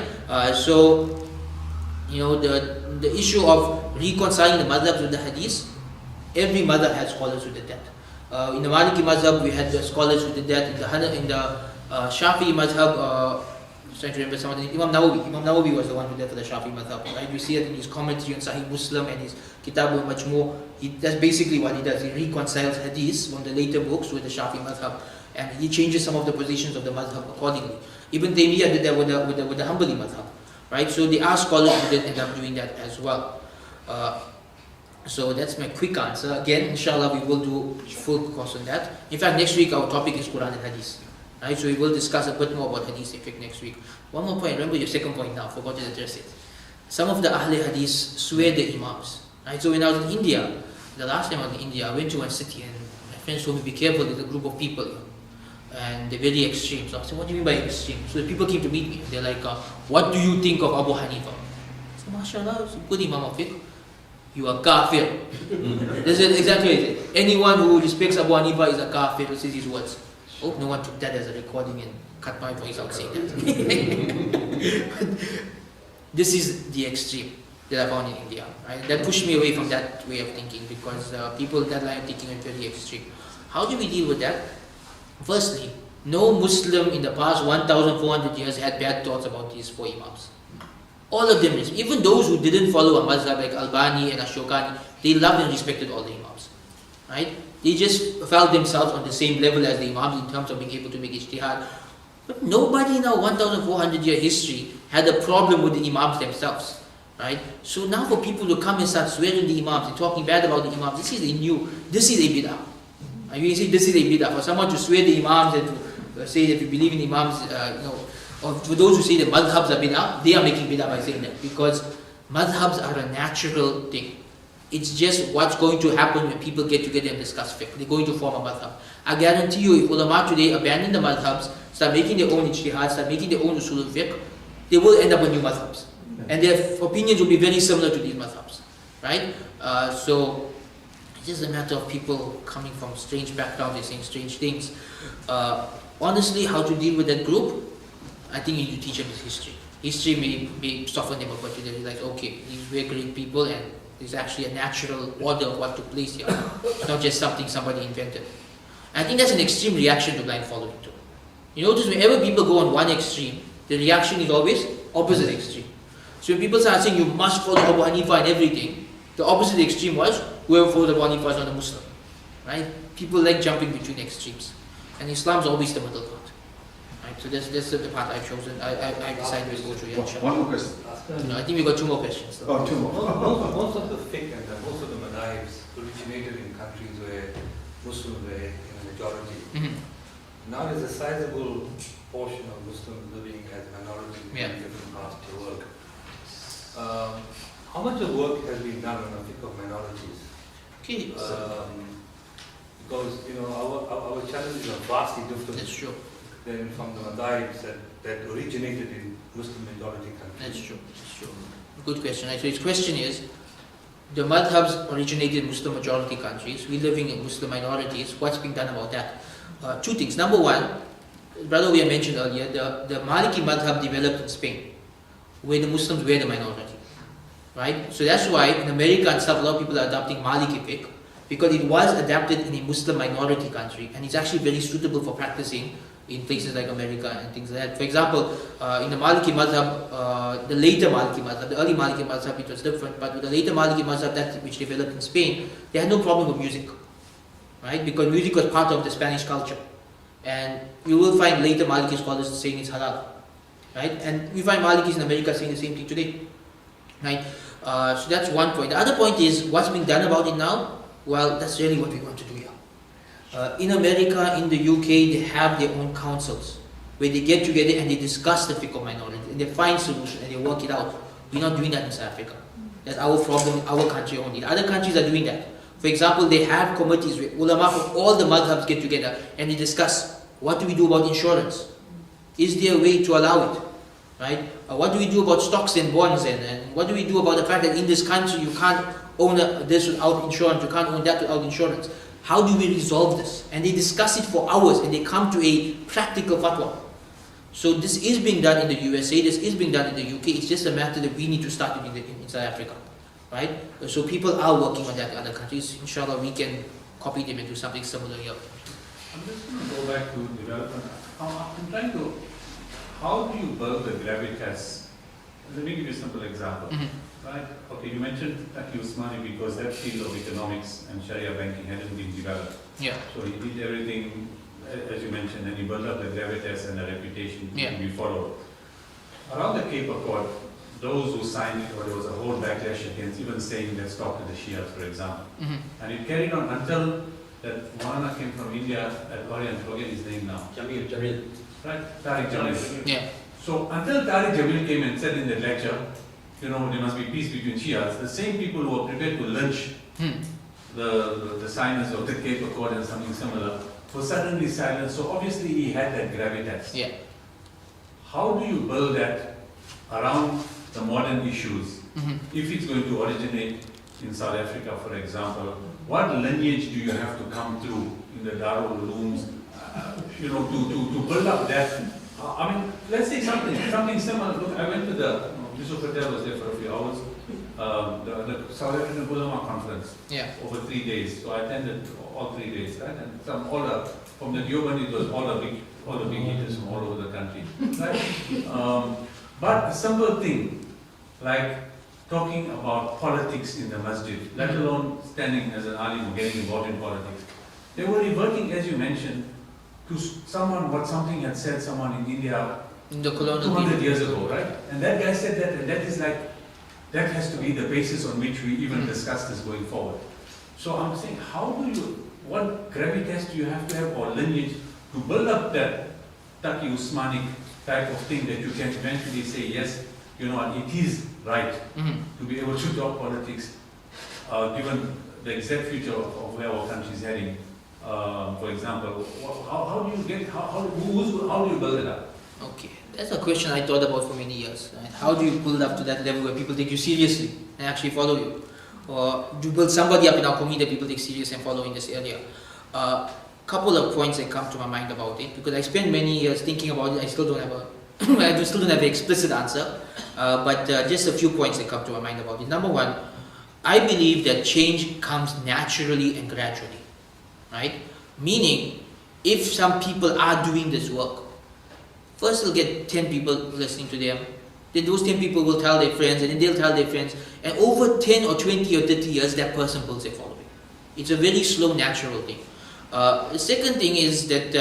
The issue of reconciling the madhabs with the hadith, every madhab had scholars who did that. In the Maliki madhab, we had the scholars who did that. In the Shafi'i madhab, trying to remember some of the Imam Nawawi was the one who did for the Shafi'i madhab. Right? We see it in his commentary on Sahih Muslim and his Kitab al-Majmu'. That's basically what he does. He reconciles hadiths from the later books with the Shafi'i madhab, and he changes some of the positions of the madhab accordingly. Ibn Taymiyyah did that with the Hanbali madhab. Right? So there are scholars who did end up doing that as well. So that's my quick answer. Again, inshallah, we will do full course on that. In fact, next week our topic is Quran and Hadith. Right? So we will discuss a bit more about Hadith next week. One more point, remember your second point now, forgot to address it. Some of the Ahl Hadith swear the Imams. Right? So when I was in India, the last time I was in India, I went to one city and my friends told me, be careful, there's a group of people here. And they're very extreme. So I said, what do you mean by extreme? So the people came to meet me. They're like, what do you think of Abu Hanifa? I said, mashallah, it's a good Imam of fiqh. You are kafir. This is exactly it. Anyone who respects Abu Hanifa is a kafir, who says these words. Hope no one took that as a recording and cut my voice out saying that. This is the extreme that I found in India. Right? That pushed me away from that way of thinking because people that line of thinking are very extreme. How do we deal with that? Firstly, no Muslim in the past 1,400 years had bad thoughts about these four Imams. All of them, even those who didn't follow a madhab like Albani and Ashokani, they loved and respected all the imams. Right? They just felt themselves on the same level as the imams in terms of being able to make ijtihad. But nobody in our 1,400-year history had a problem with the imams themselves. Right? So now for people to come and start swearing the imams and talking bad about the imams, this is a bid'ah. I mean, this is a bid'ah. For someone to swear the imams and to say that if you believe in imams, or for those who say that madhabs are bid'ah, they are making bid'ah by saying that, because madhabs are a natural thing. It's just what's going to happen when people get together and discuss fiqh. They're going to form a madhab. I guarantee you, if ulama today abandon the madhabs, start making their own ijtihad, start making their own usul fiqh, they will end up with new madhabs. And their opinions will be very similar to these madhabs. Right? So it's just a matter of people coming from strange backgrounds, they're saying strange things. Honestly, how to deal with that group, I think you need to teach them this history. History may soften them up, but they're like, okay, these were great people and there's actually a natural order of what took place here. It's not just something somebody invented. I think that's an extreme reaction to blind following too. You notice whenever people go on one extreme, the reaction is always opposite extreme. So when people start saying you must follow Abu Hanifa and everything, the opposite extreme was whoever follows Abu Hanifa is not a Muslim. Right? People like jumping between extremes. And Islam is always the middle path. Right? So that's the path I've chosen. I decided to go through it. One more question. I think we got two more questions. Oh, two more. Most of the fiqh and most of the madhabs originated in countries where Muslims were in a majority. Mm-hmm. Now there's a sizable portion of Muslims living as minorities in different parts of the world. How much of work has been done on the fiqh of minorities? Okay. Because our challenges are vastly different. That's true. Than from the madhabs that originated in Muslim majority countries. That's true. That's true. Good question. So his question is, the madhabs originated in Muslim majority countries. We're living in Muslim minorities. What's being done about that? Two things. Number one, brother, we mentioned earlier, the Maliki madhab developed in Spain, where the Muslims were the minority. Right? So that's why in America and stuff, a lot of people are adopting Maliki fiqh, because it was adapted in a Muslim minority country, and it's actually very suitable for practicing in places like America and things like that. For example, in the Maliki madhab, the later Maliki madhab, the early Maliki madhab, it was different, but with the later Maliki madhab, that which developed in Spain, they had no problem with music, right? Because music was part of the Spanish culture. And you will find later Maliki scholars saying it's halal, right? And we find Malikis in America saying the same thing today, right? So that's one point. The other point is, what's being done about it now? Well, that's really what we want to do here. In America, in the UK, they have their own councils where they get together and they discuss the fiqh of minority and they find solutions and they work it out. We're not doing that in South Africa. That's our problem, our country only. The other countries are doing that. For example, they have committees where ulama from all the madhabs get together and they discuss, what do we do about insurance? Is there a way to allow it? Right? What do we do about stocks and bonds, and what do we do about the fact that in this country you can't own this without insurance, you can't own that without insurance? How do we resolve this? And they discuss it for hours and they come to a practical fatwa. So this is being done in the USA, this is being done in the UK, it's just a matter that we need to start doing it in South Africa. Right? So people are working on that in other countries. Inshallah, we can copy them into something similar here. I'm just going to go back to development. I'm trying to, how do you build the gravitas? Let me give you a simple example. Right? Okay, you mentioned Taqi Usmani because that field of economics and Sharia banking hadn't been developed. Yeah. So he did everything, as you mentioned, and he built up the gravitas and the reputation to be followed. Around the Cape Accord, those who signed it, or there was a whole backlash against even saying let's talk to the Shias, for example. And it carried on until that Maulana came from India at Orient, forget his name now. Jamil. Right? Tariq Jamil. Yeah. So until Tariq Jamil came and said in the lecture, there must be peace between Shias, the same people who were prepared to lynch the signers of the Cape Accord and something similar were suddenly silent. So obviously he had that gravitas. Yeah. How do you build that around the modern issues? If it's going to originate in South Africa, for example, what lineage do you have to come through in the Darul Ulooms, to build up that? I mean, let's say something similar. Look, I went to the Yusuf Patel was there for a few hours. The South African Ulama conference over 3 days. So I attended all 3 days, right? And from the Deobandi, it was all the big hitters from all over the country, right? But a simple thing, like talking about politics in the masjid, let alone standing as an alim or getting involved in politics. They were reverting, as you mentioned, to something had said someone in India In the colonial 200 period. years ago, right? And that guy said that, and that is like, that has to be the basis on which we even discuss this going forward. So I'm saying, what gravitas do you have to have, or lineage, to build up that Taqi Usmanic type of thing that you can eventually say, yes, you know, and it is right to be able to talk politics, given the exact future of where our country is heading. For example, how do you build it up? Okay, that's a question I thought about for many years. Right? How do you build up to that level where people take you seriously and actually follow you? Or do you build somebody up in our community that people take serious and follow in this area? Couple of points that come to my mind about it, because I spent many years thinking about it. I still don't have an explicit answer, but just a few points that come to my mind about it. Number one, I believe that change comes naturally and gradually, right? Meaning, if some people are doing this work, first they'll get 10 people listening to them, then those 10 people will tell their friends, and then they'll tell their friends, and over 10 or 20 or 30 years, that person builds their following. It's a very slow, natural thing. The second thing is that,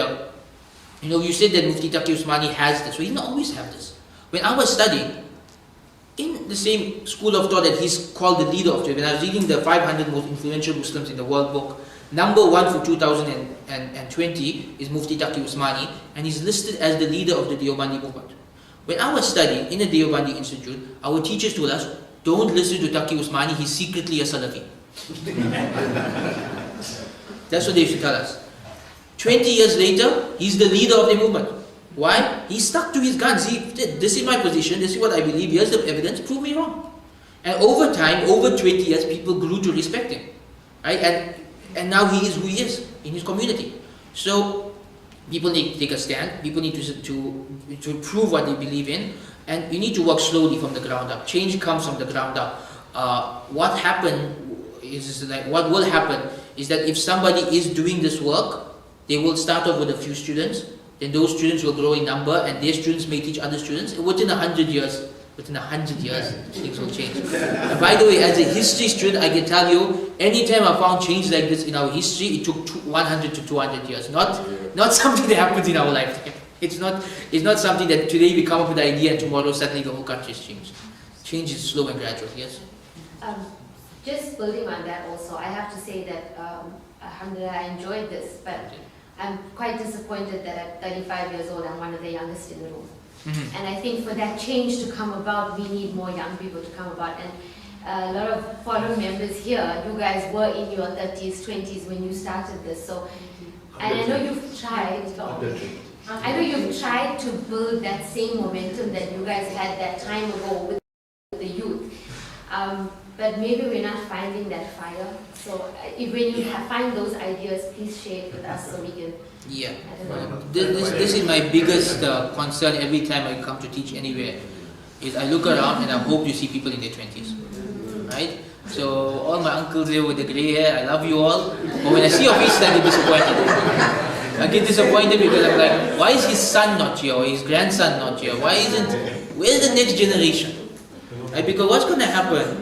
you said that Mufti Taqi Usmani has this, so he didn't always have this. When I was studying, in the same school of thought that he's called the leader of it, when I was reading the 500 most influential Muslims in the world book, number 1 for 2020 is Mufti Taqi Usmani, and he's listed as the leader of the Deobandi movement. When I was studying in the Deobandi Institute, our teachers told us, don't listen to Taqi Usmani, he's secretly a Salafi. That's what they used to tell us. 20 years later, he's the leader of the movement. Why? He stuck to his guns. This is my position, this is what I believe, here's the evidence, prove me wrong. And over time, over 20 years, people grew to respect him. Right? And now he is who he is in his community. So people need to take a stand, people need to prove what they believe in, and you need to work slowly from the ground up. Change comes from the ground up. What will happen is that if somebody is doing this work, they will start off with a few students, then those students will grow in number, and their students may teach other students. Within 100 years, things will change. And by the way, as a history student, I can tell you, anytime I found change like this in our history, it took 100 to 200 years. Not something that happens in our lifetime. It's not something that today we come up with the idea and tomorrow suddenly the whole country is changed. Change is slow and gradual, yes? Just building on that also, I have to say that, alhamdulillah, I enjoyed this, but I'm quite disappointed that at 35 years old, I'm one of the youngest in the room. And I think for that change to come about, we need more young people to come about. And a lot of forum members here, you guys were in your 30s, 20s when you started this. So, and I know you've tried. I know you've tried to build that same momentum that you guys had that time ago with the youth. But maybe we're not finding that fire. So when you find those ideas, please share it with us so we can. Yeah. I don't know. This is my biggest concern every time I come to teach anywhere. Is I look around and I hope you see people in their 20s, right? So all my uncles here with the grey hair, I love you all. But when I see your faces, I get disappointed. I get disappointed because I'm like, why is his son not here or his grandson not here? Where's the next generation? Right? Because what's going to happen?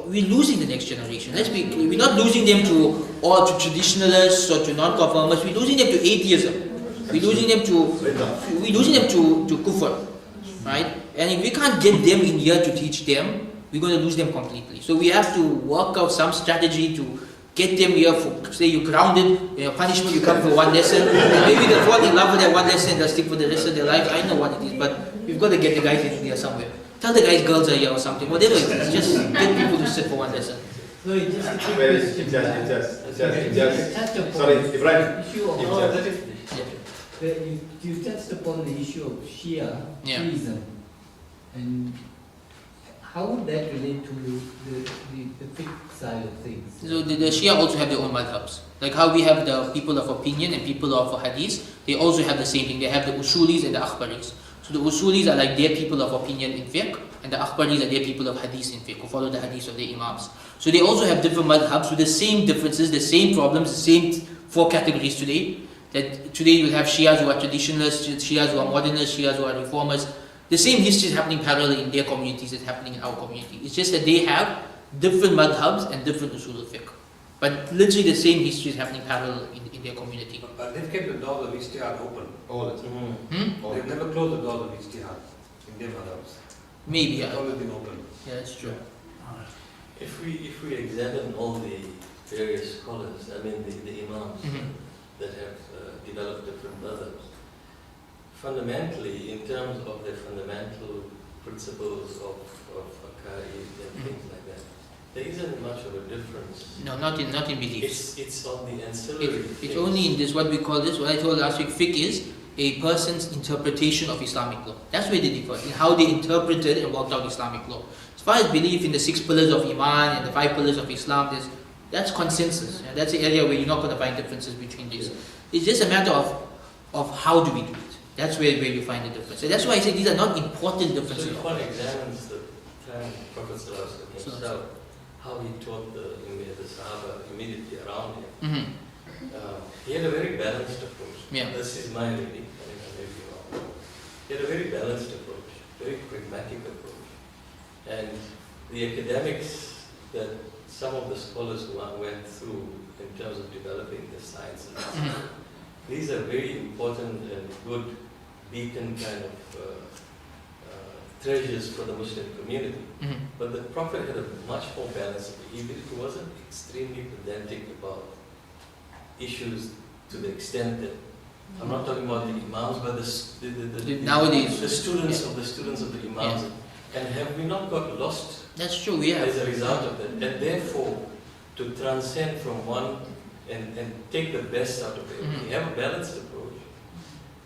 We're losing the next generation. We're not losing them to traditionalists or to non-conformists. We're losing them to atheism. We're losing them to kufr, right? And if we can't get them in here to teach them, we're going to lose them completely. So we have to work out some strategy to get them here. Say you're grounded, punishment, you come for one lesson, and maybe they'll fall in love with that one lesson and they'll stick for the rest of their life. I know what it is, but we've got to get the guys in here somewhere. Tell the guys girls are here or something, whatever it is, just get people to sit for one lesson. No, it just Sorry, Ibrahim. You touched upon the issue of Shia, Shiism, and how would that relate to the fiqh side of things? So the Shia also have their own madhabs. Like how we have the people of opinion and people of hadith, they also have the same thing. They have the Usulis and the Akhbaris. So the Usulis are like their people of opinion in fiqh, and the Akhbaris are their people of hadith in fiqh, who follow the hadith of their imams. So they also have different madhabs with the same differences, the same problems, the same 4 categories today. That today you have Shias who are traditionalists, Shias who are modernists, Shias who are reformers. The same history is happening parallel in their communities as happening in our community. It's just that they have different madhabs and different usul al-fiqh. But literally the same history is happening parallel in their community. But they've kept the doors of ijtihad open. All the time. They've never closed the doors of ijtihad in their madhabs. Maybe, It's yeah. always been open. Yeah, that's true. If we examine all the various scholars, I mean the imams that have developed different madhabs, fundamentally, in terms of the fundamental principles of aqaid and things like that, there isn't much of a difference. No, not in beliefs. It's on the ancillary It's things. only in this, what we call this, what I told last week, fiqh is a person's interpretation of Islamic law. That's where they differ, in how they interpreted and worked out Islamic law. As far as belief in the 6 pillars of Iman and the 5 pillars of Islam, that's consensus. And that's the area where you're not going to find differences between these. It's just a matter of how do we do it. That's where you find the difference. And that's why I say these are not important So differences. if one examines the time of Prophet ﷺ himself, how he taught the Sahaba immediately around him, he had a very balanced approach. Yeah. This is my reading, I mean, I may be wrong. He had a very balanced approach, very pragmatic approach. And the academics that some of the scholars who went through in terms of developing the sciences, these are very important and good beacon kind of treasures for the Muslim community. But the Prophet had a much more balanced, he wasn't extremely pedantic about issues to the extent that, I'm not talking about the imams, but Nowadays, the students of the imams. And have we not got lost that's true, we have. as a result of that? And therefore, to transcend from one and take the best out of it, we have a balanced approach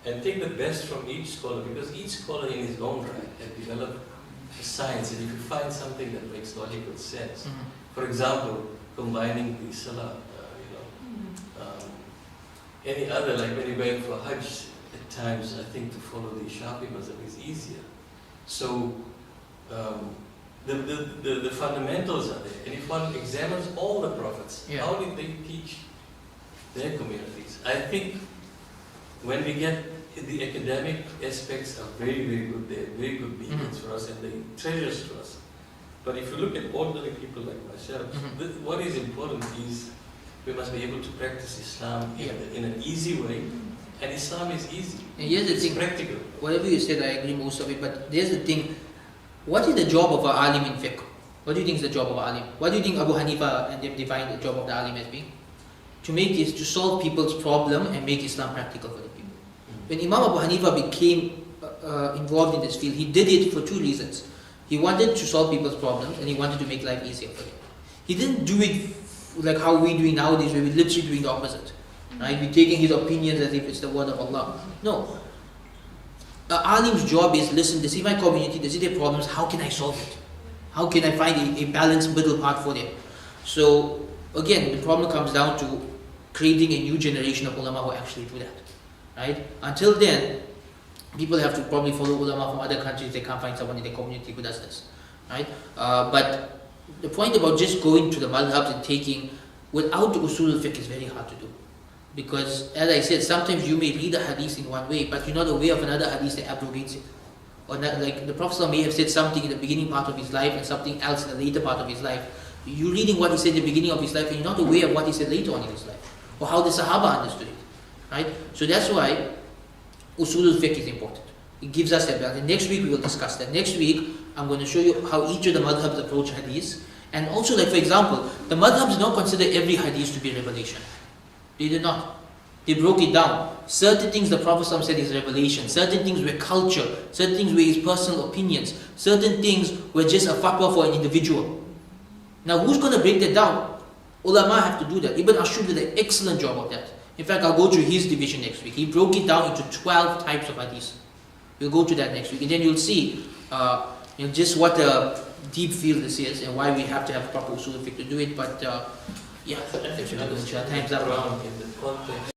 and take the best from each scholar, because each scholar in his own right had developed a science, and if you find something that makes logical sense, for example, combining the salah, any other, like when you're going for Hajj, at times I think to follow the Shafi mazhab is easier. So the fundamentals are there, and if one examines all the prophets, how did they teach their communities? I think when we get the academic aspects are very, very good. They're very good beacons for us and they treasures to us. But if you look at ordinary people like myself, what is important is we must be able to practice Islam in an easy way, and Islam is easy. And here's the thing, practical. Whatever you said, I agree most of it, but there's the thing, what is the job of an alim in fiqh? What do you think is the job of an alim? What do you think Abu Hanifa and them defined the job of the alim as being? To solve people's problem and make Islam practical for the people. When Imam Abu Hanifa became involved in this field, he did it for 2 reasons. He wanted to solve people's problems and he wanted to make life easier for them. He didn't do it like how we're doing nowadays, where we're literally doing the opposite. Right? We're taking his opinions as if it's the word of Allah. No. An alim's job is, listen, this is my community, this is their problems, how can I solve it? How can I find a balanced middle path for them? So, again, the problem comes down to creating a new generation of ulama who actually do that. Right? Until then, people have to probably follow ulama from other countries. They can't find someone in their community who does this. Right? But the point about just going to the madhabs and taking without the usul al-fiqh is very hard to do. Because, as I said, sometimes you may read a hadith in one way, but you're not aware of another hadith that abrogates it. Or not, like the Prophet may have said something in the beginning part of his life and something else in the later part of his life. You're reading what he said in the beginning of his life and you're not aware of what he said later on in his life. Or how the Sahaba understood it. Right? So that's why Usul al-Fiqh is important. It gives us that balance. And next week we will discuss that. Next week I'm going to show you how each of the madhabs approach hadith. And also, like for example, the madhabs don't consider every hadith to be revelation. They did not. They broke it down. Certain things the Prophet said is revelation. Certain things were culture. Certain things were his personal opinions. Certain things were just a fatwa for an individual. Now who's going to break that down? Ulama have to do that. Ibn Ashur did an excellent job of that. In fact, I'll go through his division next week. He broke it down into 12 types of hadith. We'll go to that next week. And then you'll see just what a deep field this is and why we have to have proper usul al-fiqh to do it. But yeah, time's up. In the context